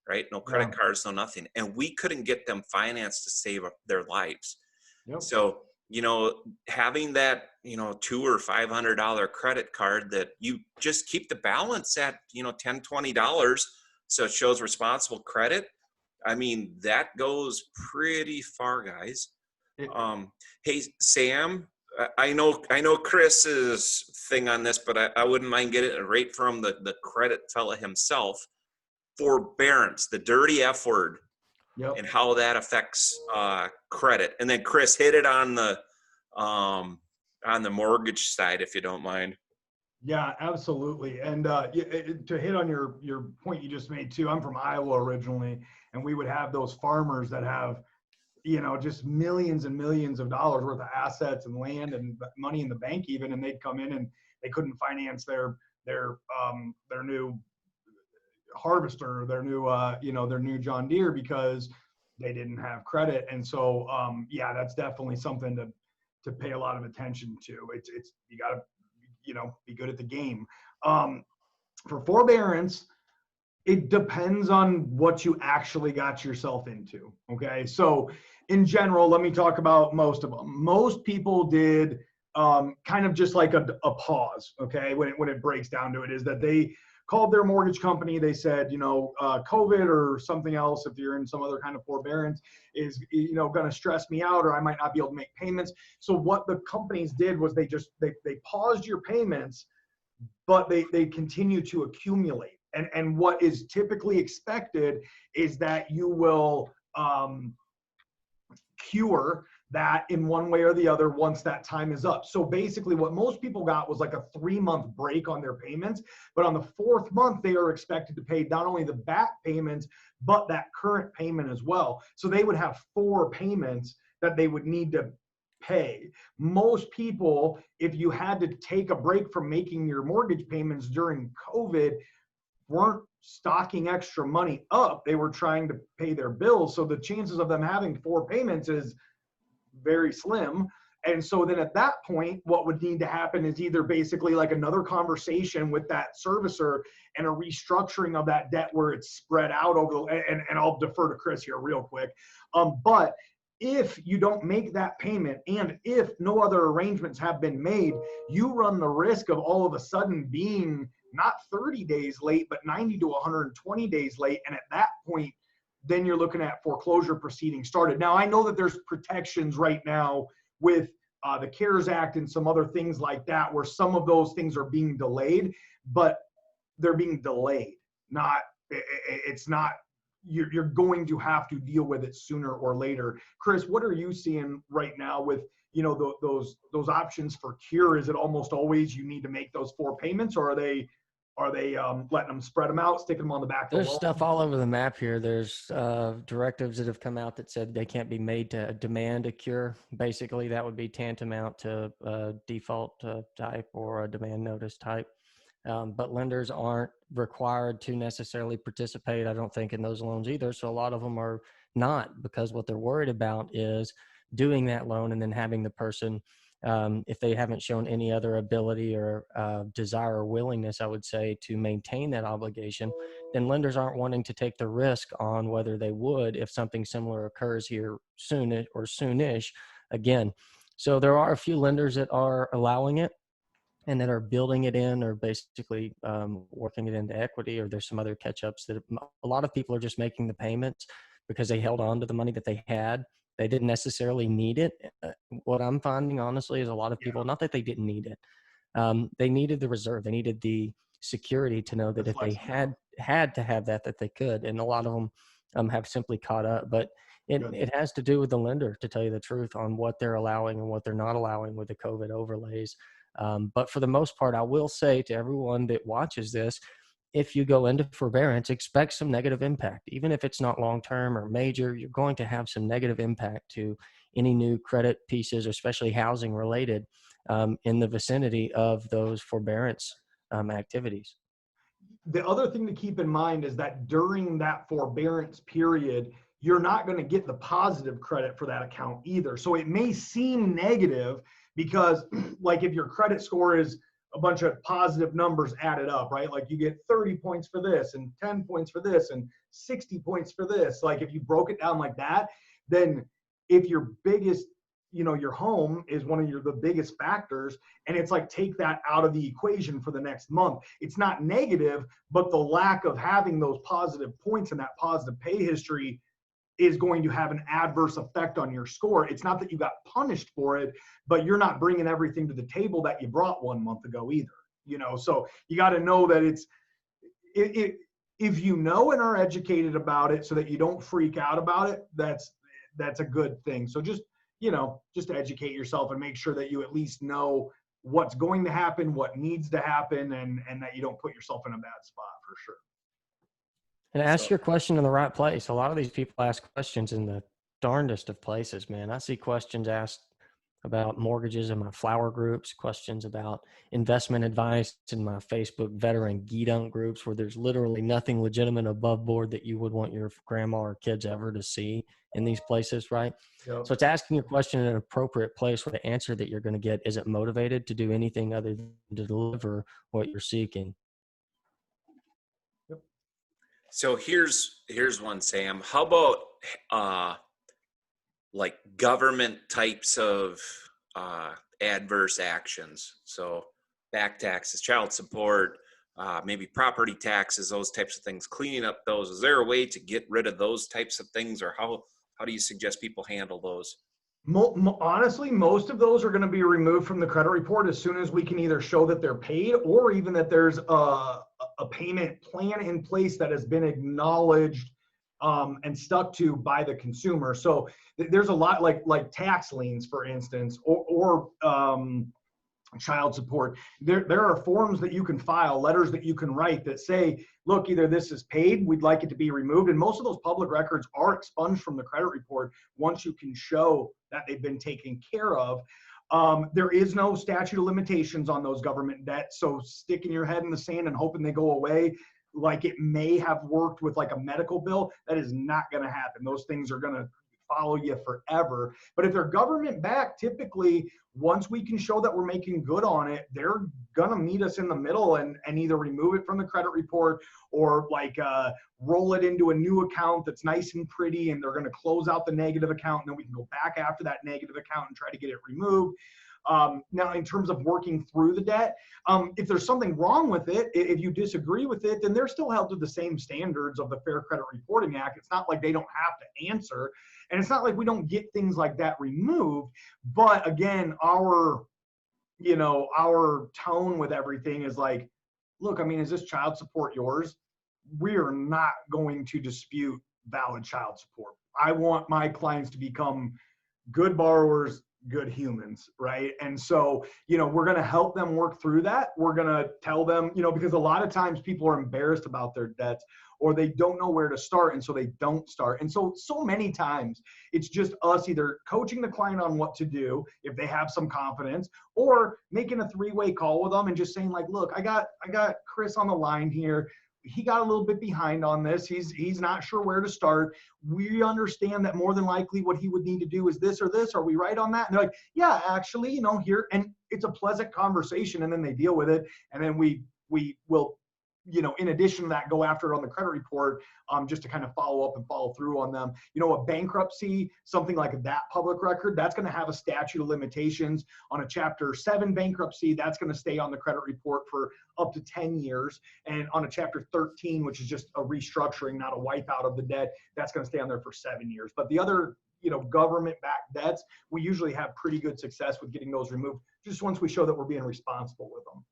right? No credit cards, no nothing. And we couldn't get them financed to save their lives. Yep. So, having that, $200 or $500 credit card that you just keep the balance at, $10, $20. So it shows responsible credit. I mean, that goes pretty far, guys. Hey, Sam, I know Chris's thing on this, but I wouldn't mind getting it right from the credit fella himself. Forbearance, the dirty F word. Yep. And how that affects credit. And then Chris, hit it on the mortgage side, if you don't mind. Yeah, absolutely. And to hit on your point you just made too, I'm from Iowa originally, and we would have those farmers that have, just millions and millions of dollars worth of assets and land and money in the bank even, and they'd come in and they couldn't finance their new Harvester, their new, their new John Deere, because they didn't have credit. And so, yeah, that's definitely something to pay a lot of attention to. It's you got to, be good at the game. For forbearance, it depends on what you actually got yourself into. Okay. So in general, let me talk about most of them. Most people did kind of just like a pause. Okay. When it breaks down to it, is that they called their mortgage company. They said, COVID or something else, if you're in some other kind of forbearance, is, going to stress me out, or I might not be able to make payments. So what the companies did was they paused your payments, but they continue to accumulate. And what is typically expected is that you will cure that in one way or the other once that time is up. So basically what most people got was like a 3-month break on their payments, but on the 4th month, they are expected to pay not only the back payments, but that current payment as well. So they would have 4 payments that they would need to pay. Most people, if you had to take a break from making your mortgage payments during COVID, weren't stocking extra money up. They were trying to pay their bills. So the chances of them having 4 payments is very slim. And so then at that point, what would need to happen is either basically like another conversation with that servicer and a restructuring of that debt where it's spread out over, and I'll defer to Chris here real quick. But if you don't make that payment, and if no other arrangements have been made, you run the risk of all of a sudden being not 30 days late, but 90 to 120 days late. And at that point, then you're looking at foreclosure proceedings started. Now, I know that there's protections right now with the CARES Act and some other things like that, where some of those things are being delayed, but they're being delayed. It's not, you're going to have to deal with it sooner or later. Chris, what are you seeing right now with, those options for cure? Is it almost always you need to make those 4 payments, or are they letting them spread them out, sticking them on the back? There's stuff all over the map here. There's directives that have come out that said they can't be made to demand a cure. Basically, that would be tantamount to a default type or a demand notice type. But lenders aren't required to necessarily participate, I don't think, in those loans either. So a lot of them are not, because what they're worried about is doing that loan and then having the person, if they haven't shown any other ability or desire or willingness, I would say, to maintain that obligation, then lenders aren't wanting to take the risk on whether they would if something similar occurs here soon or soonish again. So there are a few lenders that are allowing it and that are building it in, or basically working it into equity, or there's some other catch-ups that a lot of people are just making the payments because they held on to the money that they had. They didn't necessarily need it. What I'm finding, honestly, is a lot of people, not that they didn't need it, they needed the reserve. They needed the security to know that if they had to have that they could. And a lot of them have simply caught up. But it has to do with the lender, to tell you the truth, on what they're allowing and what they're not allowing with the COVID overlays. But for the most part, I will say to everyone that watches this, if you go into forbearance, expect some negative impact. Even if it's not long-term or major, you're going to have some negative impact to any new credit pieces, especially housing related, in the vicinity of those forbearance activities. The other thing to keep in mind is that during that forbearance period, you're not going to get the positive credit for that account either. So it may seem negative because, like, if your credit score is a bunch of positive numbers added up, right? Like you get 30 points for this and 10 points for this and 60 points for this. Like if you broke it down like that, then if your biggest, your home is one of the biggest factors, and it's like, take that out of the equation for the next month. It's not negative, but the lack of having those positive points and that positive pay history is going to have an adverse effect on your score. It's not that you got punished for it, but you're not bringing everything to the table that you brought 1 month ago either. So you got to know that if you know and are educated about it so that you don't freak out about it, that's a good thing. So just educate yourself and make sure that you at least know what's going to happen, what needs to happen, and that you don't put yourself in a bad spot for sure. And ask your question in the right place. A lot of these people ask questions in the darndest of places, man. I see questions asked about mortgages in my flower groups, questions about investment advice in my Facebook veteran geedunk groups, where there's literally nothing legitimate above board that you would want your grandma or kids ever to see in these places, right? Yep. So it's asking your question in an appropriate place where the answer that you're going to get isn't motivated to do anything other than to deliver what you're seeking. So here's one, Sam. How about like government types of adverse actions? So back taxes, child support, maybe property taxes, those types of things, cleaning up those. Is there a way to get rid of those types of things, or how do you suggest people handle those? Honestly, most of those are going to be removed from the credit report as soon as we can either show that they're paid or even that there's a payment plan in place that has been acknowledged and stuck to by the consumer. So there's a lot like tax liens, for instance, or child support. There are forms that you can file, letters that you can write that say, look, either this is paid, we'd like it to be removed. And most of those public records are expunged from the credit report once you can show that they've been taken care of. There is no statute of limitations on those government debts. So sticking your head in the sand and hoping they go away, like it may have worked with like a medical bill, that is not going to happen. Those things are going to follow you forever. But if they're government backed, typically once we can show that we're making good on it, they're gonna meet us in the middle and either remove it from the credit report or like roll it into a new account that's nice and pretty, and they're gonna close out the negative account, and then we can go back after that negative account and try to get it removed. Now, in terms of working through the debt, if there's something wrong with it, if you disagree with it, then they're still held to the same standards of the Fair Credit Reporting Act. It's not like they don't have to answer, and it's not like we don't get things like that removed. But again, our tone with everything is like, look, I mean, is this child support yours? We are not going to dispute valid child support. I want my clients to become good borrowers, good humans, right? And so, we're going to help them work through that. We're going to tell them, because a lot of times people are embarrassed about their debts or they don't know where to start. And so they don't start. And so many times it's just us either coaching the client on what to do if they have some confidence, or making a 3-way call with them and just saying like, look, I got Chris on the line here. He got a little bit behind on this. He's not sure where to start. We understand that more than likely what he would need to do is this or this. Are we right on that? And they're like, yeah, actually, here. And it's a pleasant conversation, and then they deal with it. And then we will, in addition to that, go after it on the credit report, just to kind of follow up and follow through on them. A bankruptcy, something like that public record, that's going to have a statute of limitations. On a Chapter 7 bankruptcy, that's going to stay on the credit report for up to 10 years. And on a Chapter 13, which is just a restructuring, not a wipeout of the debt, that's going to stay on there for 7 years. But the other, government-backed debts, we usually have pretty good success with getting those removed, just once we show that we're being responsible with them.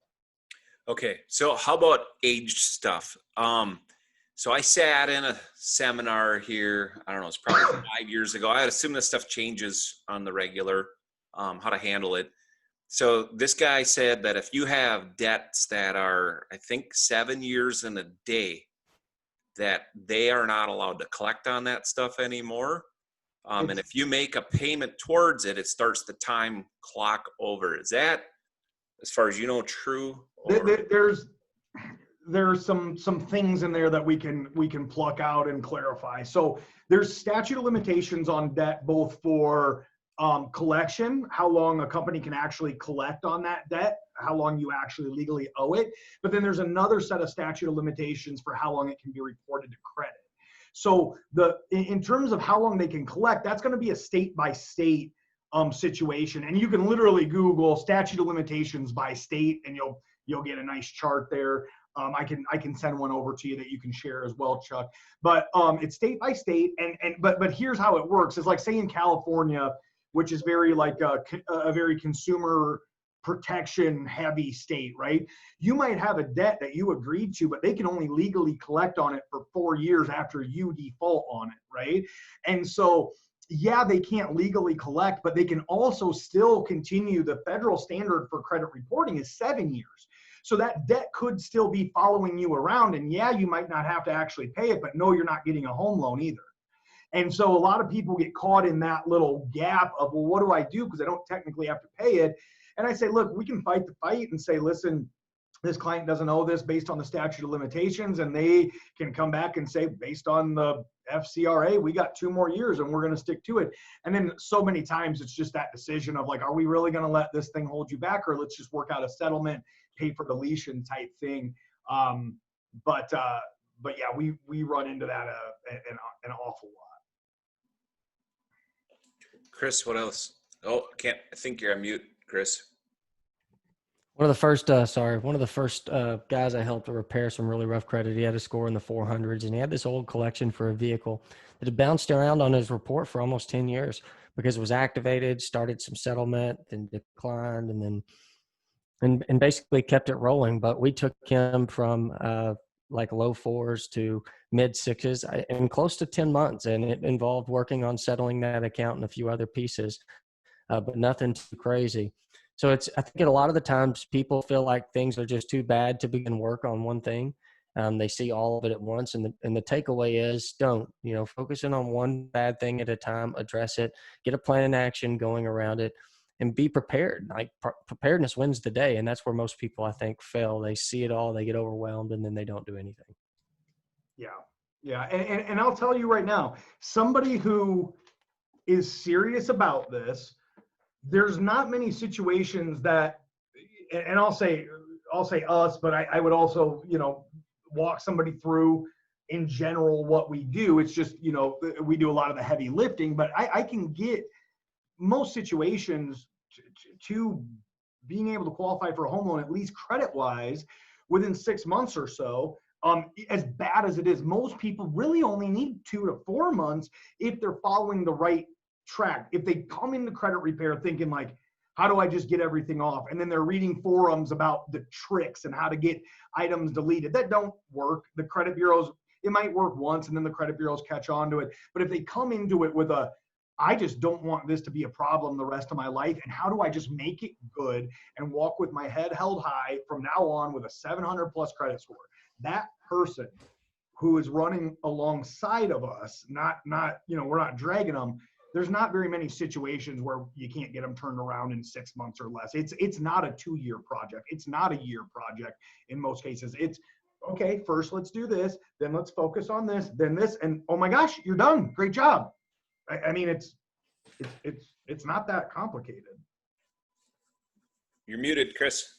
Okay, so how about age stuff? So I sat in a seminar here, I don't know, it's probably 5 years ago. I assume this stuff changes on the regular, how to handle it. So this guy said that if you have debts that are, I think, 7 years and a day, that they are not allowed to collect on that stuff anymore. And if you make a payment towards it, it starts the time clock over. Is that, as far as you know, true? There's some things in there that we can pluck out and clarify. So there's statute of limitations on debt, both for collection, how long a company can actually collect on that debt, how long you actually legally owe it. But then there's another set of statute of limitations for how long it can be reported to credit. So in terms of how long they can collect, that's going to be a state by state situation. And you can literally Google statute of limitations by state, and you'll get a nice chart there. I can send one over to you that you can share as well, Chuck. But it's state by state, but here's how it works. It's like, say in California, which is very like a very consumer protection heavy state, right? You might have a debt that you agreed to, but they can only legally collect on it for 4 years after you default on it, right? And so, yeah, they can't legally collect, but they can also still continue. The federal standard for credit reporting is 7 years. So that debt could still be following you around. And yeah, you might not have to actually pay it, but no, you're not getting a home loan either. And so a lot of people get caught in that little gap of, well, what do I do? Because I don't technically have to pay it. And I say, look, we can fight the fight and say, listen, this client doesn't owe this based on the statute of limitations, and they can come back and say, based on the FCRA, we got 2 more years and we're going to stick to it. And then so many times it's just that decision of like, are we really going to let this thing hold you back, or let's just work out a settlement, pay for deletion type thing. But yeah, we run into that an awful lot. Chris, what else? Oh, I think you're on mute, Chris. One of the first guys I helped to repair some really rough credit. He had a score in the 400s, and he had this old collection for a vehicle that had bounced around on his report for almost 10 years because it was activated, started some settlement, then declined, and basically kept it rolling. But we took him from like low 4s to mid 6s in close to 10 months, and it involved working on settling that account and a few other pieces, but nothing too crazy. So I think a lot of the times people feel like things are just too bad to begin work on one thing. They see all of it at once. And the takeaway is don't, focus in on one bad thing at a time, address it, get a plan in action going around it, and be prepared. Like preparedness wins the day. And that's where most people, I think, fail. They see it all, they get overwhelmed, and then they don't do anything. Yeah. Yeah. And I'll tell you right now, somebody who is serious about this, there's not many situations that, and I'll say us, but I would also, walk somebody through in general what we do. It's just, we do a lot of the heavy lifting, but I can get most situations to being able to qualify for a home loan, at least credit wise, within 6 months or so. As bad as it is, most people really only need 2 to 4 months if they're following the right track. If they come into credit repair thinking like, how do I just get everything off? And then they're reading forums about the tricks and how to get items deleted that don't work. The credit bureaus, it might work once and then the credit bureaus catch on to it. But if they come into it with I just don't want this to be a problem the rest of my life, and how do I just make it good and walk with my head held high from now on with a 700 plus credit score, that person who is running alongside of us, not we're not dragging them. There's not very many situations where you can't get them turned around in 6 months or less. It's not a 2-year project. It's not a year project in most cases. It's okay. First, let's do this. Then let's focus on this. Then this, and oh my gosh, you're done. Great job. I mean, it's not that complicated. You're muted, Chris.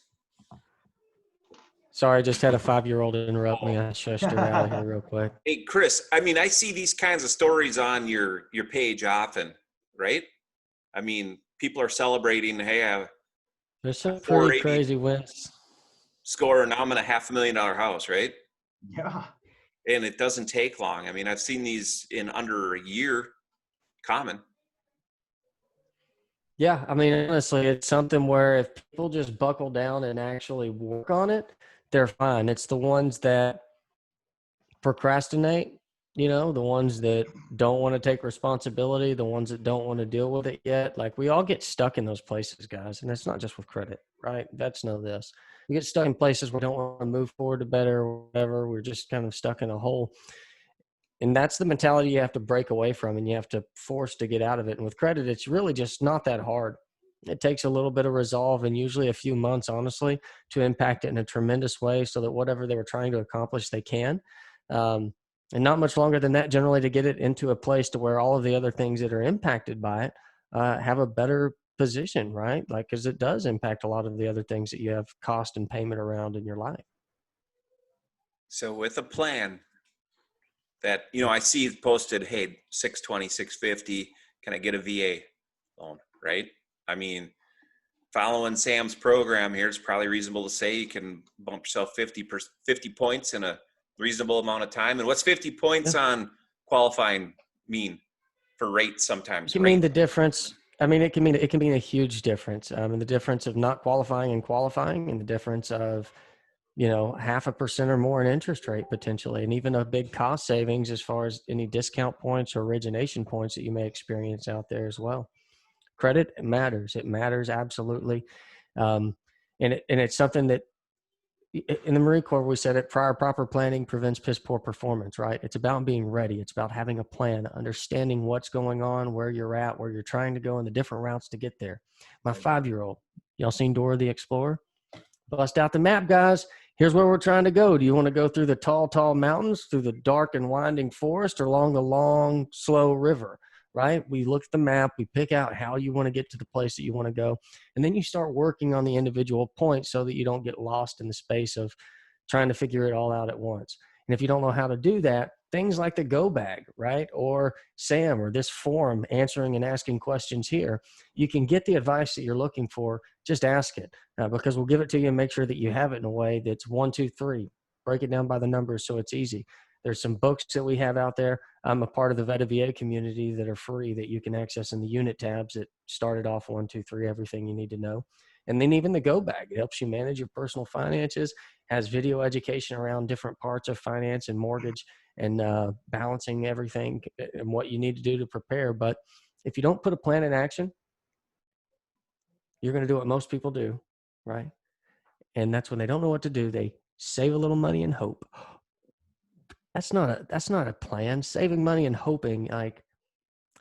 Sorry, I just had a 5-year-old interrupt me. I shushed her out of here real quick. Hey, Chris, I mean, I see these kinds of stories on your page often, right? I mean, people are celebrating, hey, There's some pretty crazy wins. Score, and now I'm in a $500,000 house, right? Yeah. And it doesn't take long. I mean, I've seen these in under a year common. Yeah, I mean, honestly, it's something where if people just buckle down and actually work on it, they're fine. It's the ones that procrastinate, the ones that don't want to take responsibility, the ones that don't want to deal with it yet. Like we all get stuck in those places, guys. And it's not just with credit, right? That's know this. We get stuck in places where we don't want to move forward to better or whatever. We're just kind of stuck in a hole. And that's the mentality you have to break away from, and you have to force to get out of it. And with credit, it's really just not that hard. It takes a little bit of resolve and usually a few months, honestly, to impact it in a tremendous way so that whatever they were trying to accomplish, they can. And not much longer than that, generally, to get it into a place to where all of the other things that are impacted by it have a better position, right? Like, because it does impact a lot of the other things that you have cost and payment around in your life. So with a plan that, I see posted, hey, 620, 650, can I get a VA loan, right? I mean, following Sam's program here, it's probably reasonable to say you can bump yourself 50 points in a reasonable amount of time. And what's 50 points on qualifying mean for rates sometimes? It can mean the difference. I mean, it can mean a huge difference. And the difference of not qualifying and qualifying, and the difference of, 0.5% or more in interest rate potentially, and even a big cost savings as far as any discount points or origination points that you may experience out there as well. Credit matters. It matters absolutely. And it's something that in the Marine Corps, we said it, prior proper planning prevents piss poor performance, right? It's about being ready. It's about having a plan, understanding what's going on, where you're at, where you're trying to go, and the different routes to get there. My 5-year-old, y'all seen Dora the Explorer? Bust out the map, guys. Here's where we're trying to go. Do you want to go through the tall, tall mountains, through the dark and winding forest, or along the long, slow river? Right? We look at the map, we pick out how you want to get to the place that you want to go, and then you start working on the individual points so that you don't get lost in the space of trying to figure it all out at once. And if you don't know how to do that, things like the Go Bag, right? Or Sam, or this forum answering and asking questions here, you can get the advice that you're looking for. Just ask it, because we'll give it to you and make sure that you have it in a way that's 1, 2, 3. Break it down by the numbers so it's easy. There's some books that we have out there. I'm a part of the VetaVA community that are free that you can access in the unit tabs that started off 1, 2, 3, everything you need to know. And then even the Go Bag, it helps you manage your personal finances, has video education around different parts of finance and mortgage and balancing everything and what you need to do to prepare. But if you don't put a plan in action, you're going to do what most people do, right? And that's when they don't know what to do. They save a little money and hope. That's not a plan. Saving money and hoping, like,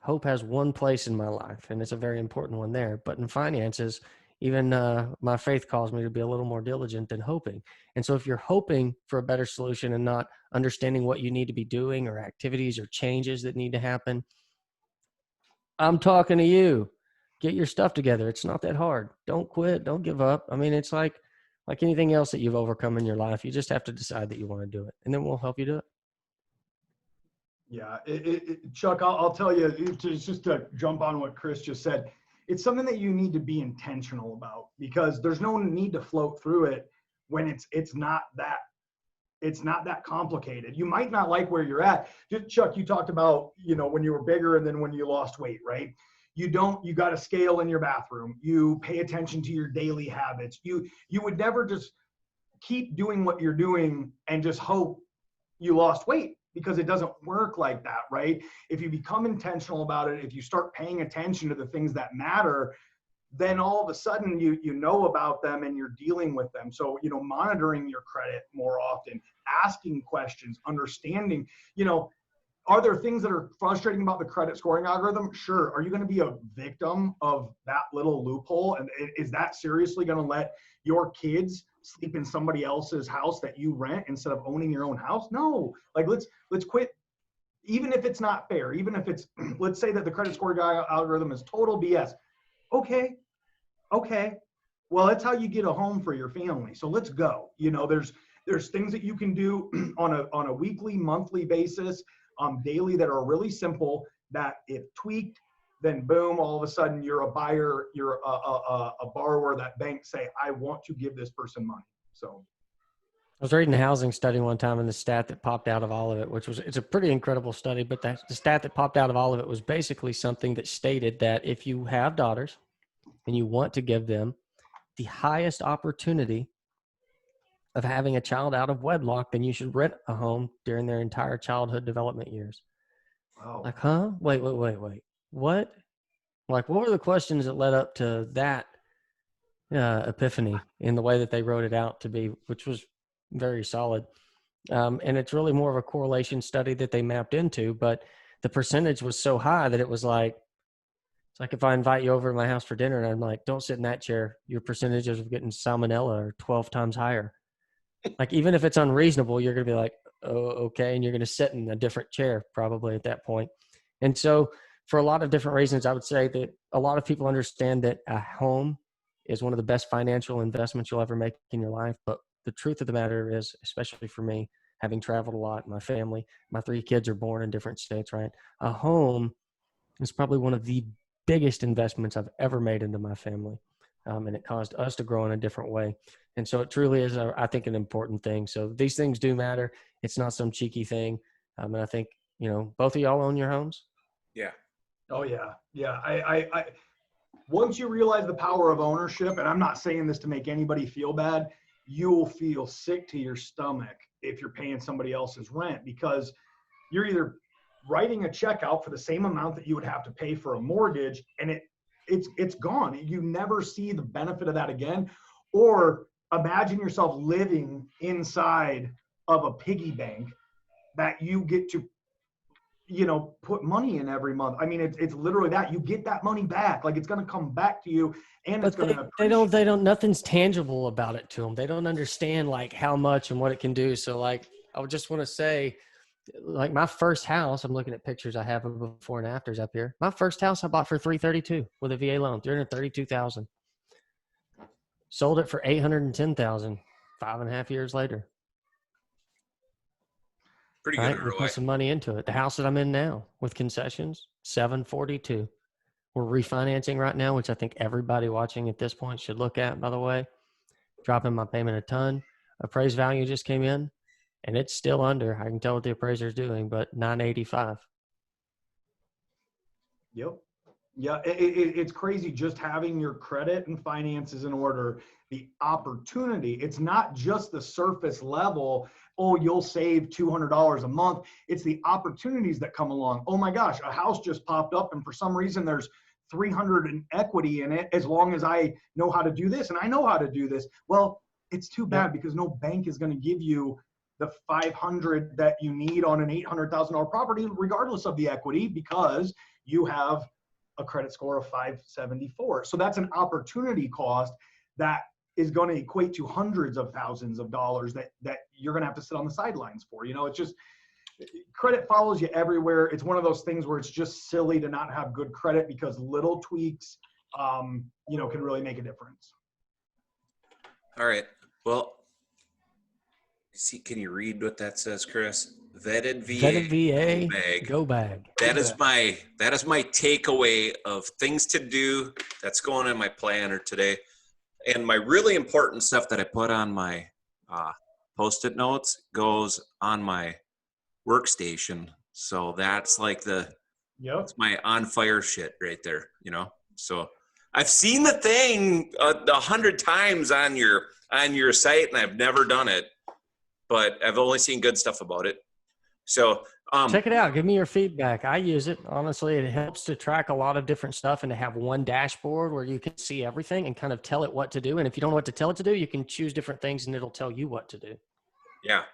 hope has one place in my life, and it's a very important one there. But in finances, even my faith calls me to be a little more diligent than hoping. And so if you're hoping for a better solution and not understanding what you need to be doing or activities or changes that need to happen, I'm talking to you. Get your stuff together. It's not that hard. Don't quit. Don't give up. I mean, it's like anything else that you've overcome in your life. You just have to decide that you want to do it, and then we'll help you do it. Yeah, Chuck, I'll tell you, it's just to jump on what Chris just said. It's something that you need to be intentional about, because there's no need to float through it when it's not that complicated. You might not like where you're at. Just, Chuck, you talked about, when you were bigger and then when you lost weight, right? You got a scale in your bathroom. You pay attention to your daily habits. You would never just keep doing what you're doing and just hope you lost weight, because it doesn't work like that, right? If you become intentional about it, if you start paying attention to the things that matter, then all of a sudden you know about them and you're dealing with them. So, monitoring your credit more often, asking questions, understanding, are there things that are frustrating about the credit scoring algorithm? Sure. Are you going to be a victim of that little loophole? And is that seriously going to let your kids sleep in somebody else's house that you rent instead of owning your own house? No. Like, let's quit. Even if it's not fair, even if it's, let's say that the credit scoring algorithm is total BS. Okay. Well, that's how you get a home for your family. So let's go. There's things that you can do on a weekly, monthly basis, daily, that are really simple, that if tweaked, then boom, all of a sudden you're a buyer, you're a borrower that banks say, I want to give this person money. So I was reading a housing study one time, and the stat that popped out of all of it, it's a pretty incredible study, but the stat that popped out of all of it was basically something that stated that if you have daughters and you want to give them the highest opportunity of having a child out of wedlock, then you should rent a home during their entire childhood development years. wow. Like, huh? Wait. What? Like, what were the questions that led up to that epiphany in the way that they wrote it out to be, which was very solid. And it's really more of a correlation study that they mapped into, but the percentage was so high that it was like, it's like if I invite you over to my house for dinner and I'm like, don't sit in that chair, your percentages of getting salmonella are 12 times higher. Like, even if it's unreasonable, you're going to be like, oh, okay. And you're going to sit in a different chair probably at that point. And so for a lot of different reasons, I would say that a lot of people understand that a home is one of the best financial investments you'll ever make in your life. But the truth of the matter is, especially for me, having traveled a lot, my family, my 3 kids are born in different states, right? A home is probably one of the biggest investments I've ever made into my family. And it caused us to grow in a different way. And so it truly is, I think, an important thing. So these things do matter. It's not some cheeky thing. And I think, both of y'all own your homes? Yeah. Oh yeah. Yeah. I once you realize the power of ownership, and I'm not saying this to make anybody feel bad, you'll feel sick to your stomach if you're paying somebody else's rent, because you're either writing a check out for the same amount that you would have to pay for a mortgage, and it's gone. You never see the benefit of that again. Or imagine yourself living inside of a piggy bank that you get to, put money in every month. I mean, it's literally that. You get that money back. Like, it's going to come back to you, and it's But going to they don't, nothing's tangible about it to them. They don't understand like how much and what it can do. So like, I would just want to say, like my first house, I'm looking at pictures I have of before and afters up here. My first house I bought for $332 with a VA loan, $332,000. Sold it for $810,000 5.5 years later. Pretty good Right, we ROI. put some money into it. The house that I'm in now with concessions, $742. We're refinancing right now, which I think everybody watching at this point should look at. By the way, dropping my payment a ton. Appraised value just came in, and it's still under. I can tell what the appraiser's doing, but $985. Yep. Yeah, it's crazy just having your credit and finances in order. The opportunity, it's not just the surface level, oh, you'll save $200 a month. It's the opportunities that come along. Oh my gosh, a house just popped up, and for some reason there's 300 in equity in it, as long as I know how to do this, and I know how to do this. Well, it's too bad because no bank is going to give you the 500 that you need on an $800,000 property, regardless of the equity, because you have a credit score of 574. So that's an opportunity cost that is going to equate to hundreds of thousands of dollars that you're going to have to sit on the sidelines for. It's just, credit follows you everywhere. It's one of those things where it's just silly to not have good credit, because little tweaks, can really make a difference. All right. Well, can you read what that says, Chris? Vetted VA, go bag. That is my takeaway of things to do that's going in my planner today. And my really important stuff that I put on my Post-it notes goes on my workstation. So that's like that's my on fire shit right there, So I've seen the thing 100 times on your site, and I've never done it, but I've only seen good stuff about it. So check it out. Give me your feedback. I use it. Honestly, it helps to track a lot of different stuff and to have one dashboard where you can see everything and kind of tell it what to do. And if you don't know what to tell it to do, you can choose different things and it'll tell you what to do. Yeah.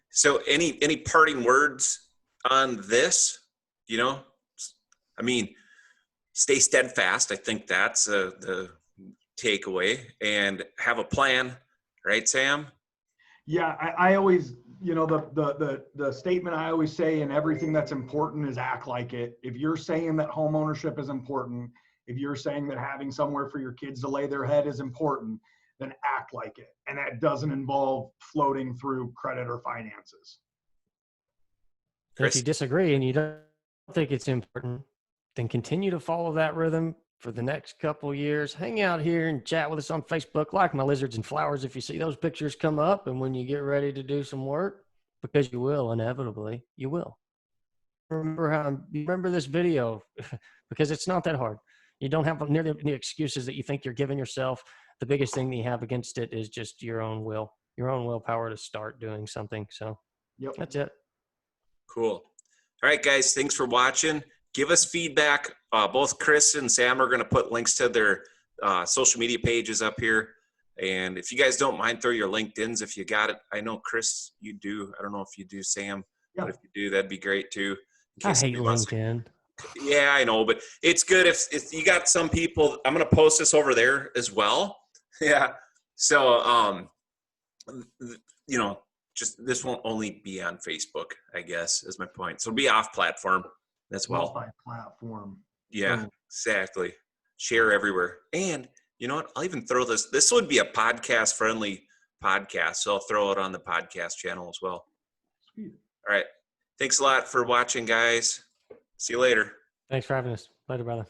So any parting words on this? I mean, stay steadfast. I think that's the takeaway, and have a plan, right, Sam? Yeah, I always, the statement I always say in everything that's important is act like it. If you're saying that home ownership is important, if you're saying that having somewhere for your kids to lay their head is important, then act like it. And that doesn't involve floating through credit or finances. If you disagree and you don't think it's important, then continue to follow that rhythm for the next couple of years. Hang out here and chat with us on Facebook, like my lizards and flowers if you see those pictures come up. And when you get ready to do some work, because you will, inevitably, you will. Remember this video, because it's not that hard. You don't have nearly any excuses that you think you're giving yourself. The biggest thing that you have against it is just your own willpower to start doing something. So that's it. Cool. All right, guys, thanks for watching. Give us feedback. Both Chris and Sam are going to put links to their social media pages up here. And if you guys don't mind, throw your LinkedIn's if you got it. I know, Chris, you do. I don't know if you do, Sam. But if you do, that'd be great too. I hate LinkedIn. Yeah, I know, but it's good if you got some people. I'm going to post this over there as well. Yeah. So, just this won't only be on Facebook, I guess, is my point. So it'll be off platform as well. Multi-platform. Yeah, exactly. Share everywhere. And you know what? I'll even throw this. This would be a podcast-friendly podcast, so I'll throw it on the podcast channel as well. Sweet. All right. Thanks a lot for watching, guys. See you later. Thanks for having us. Later, brother.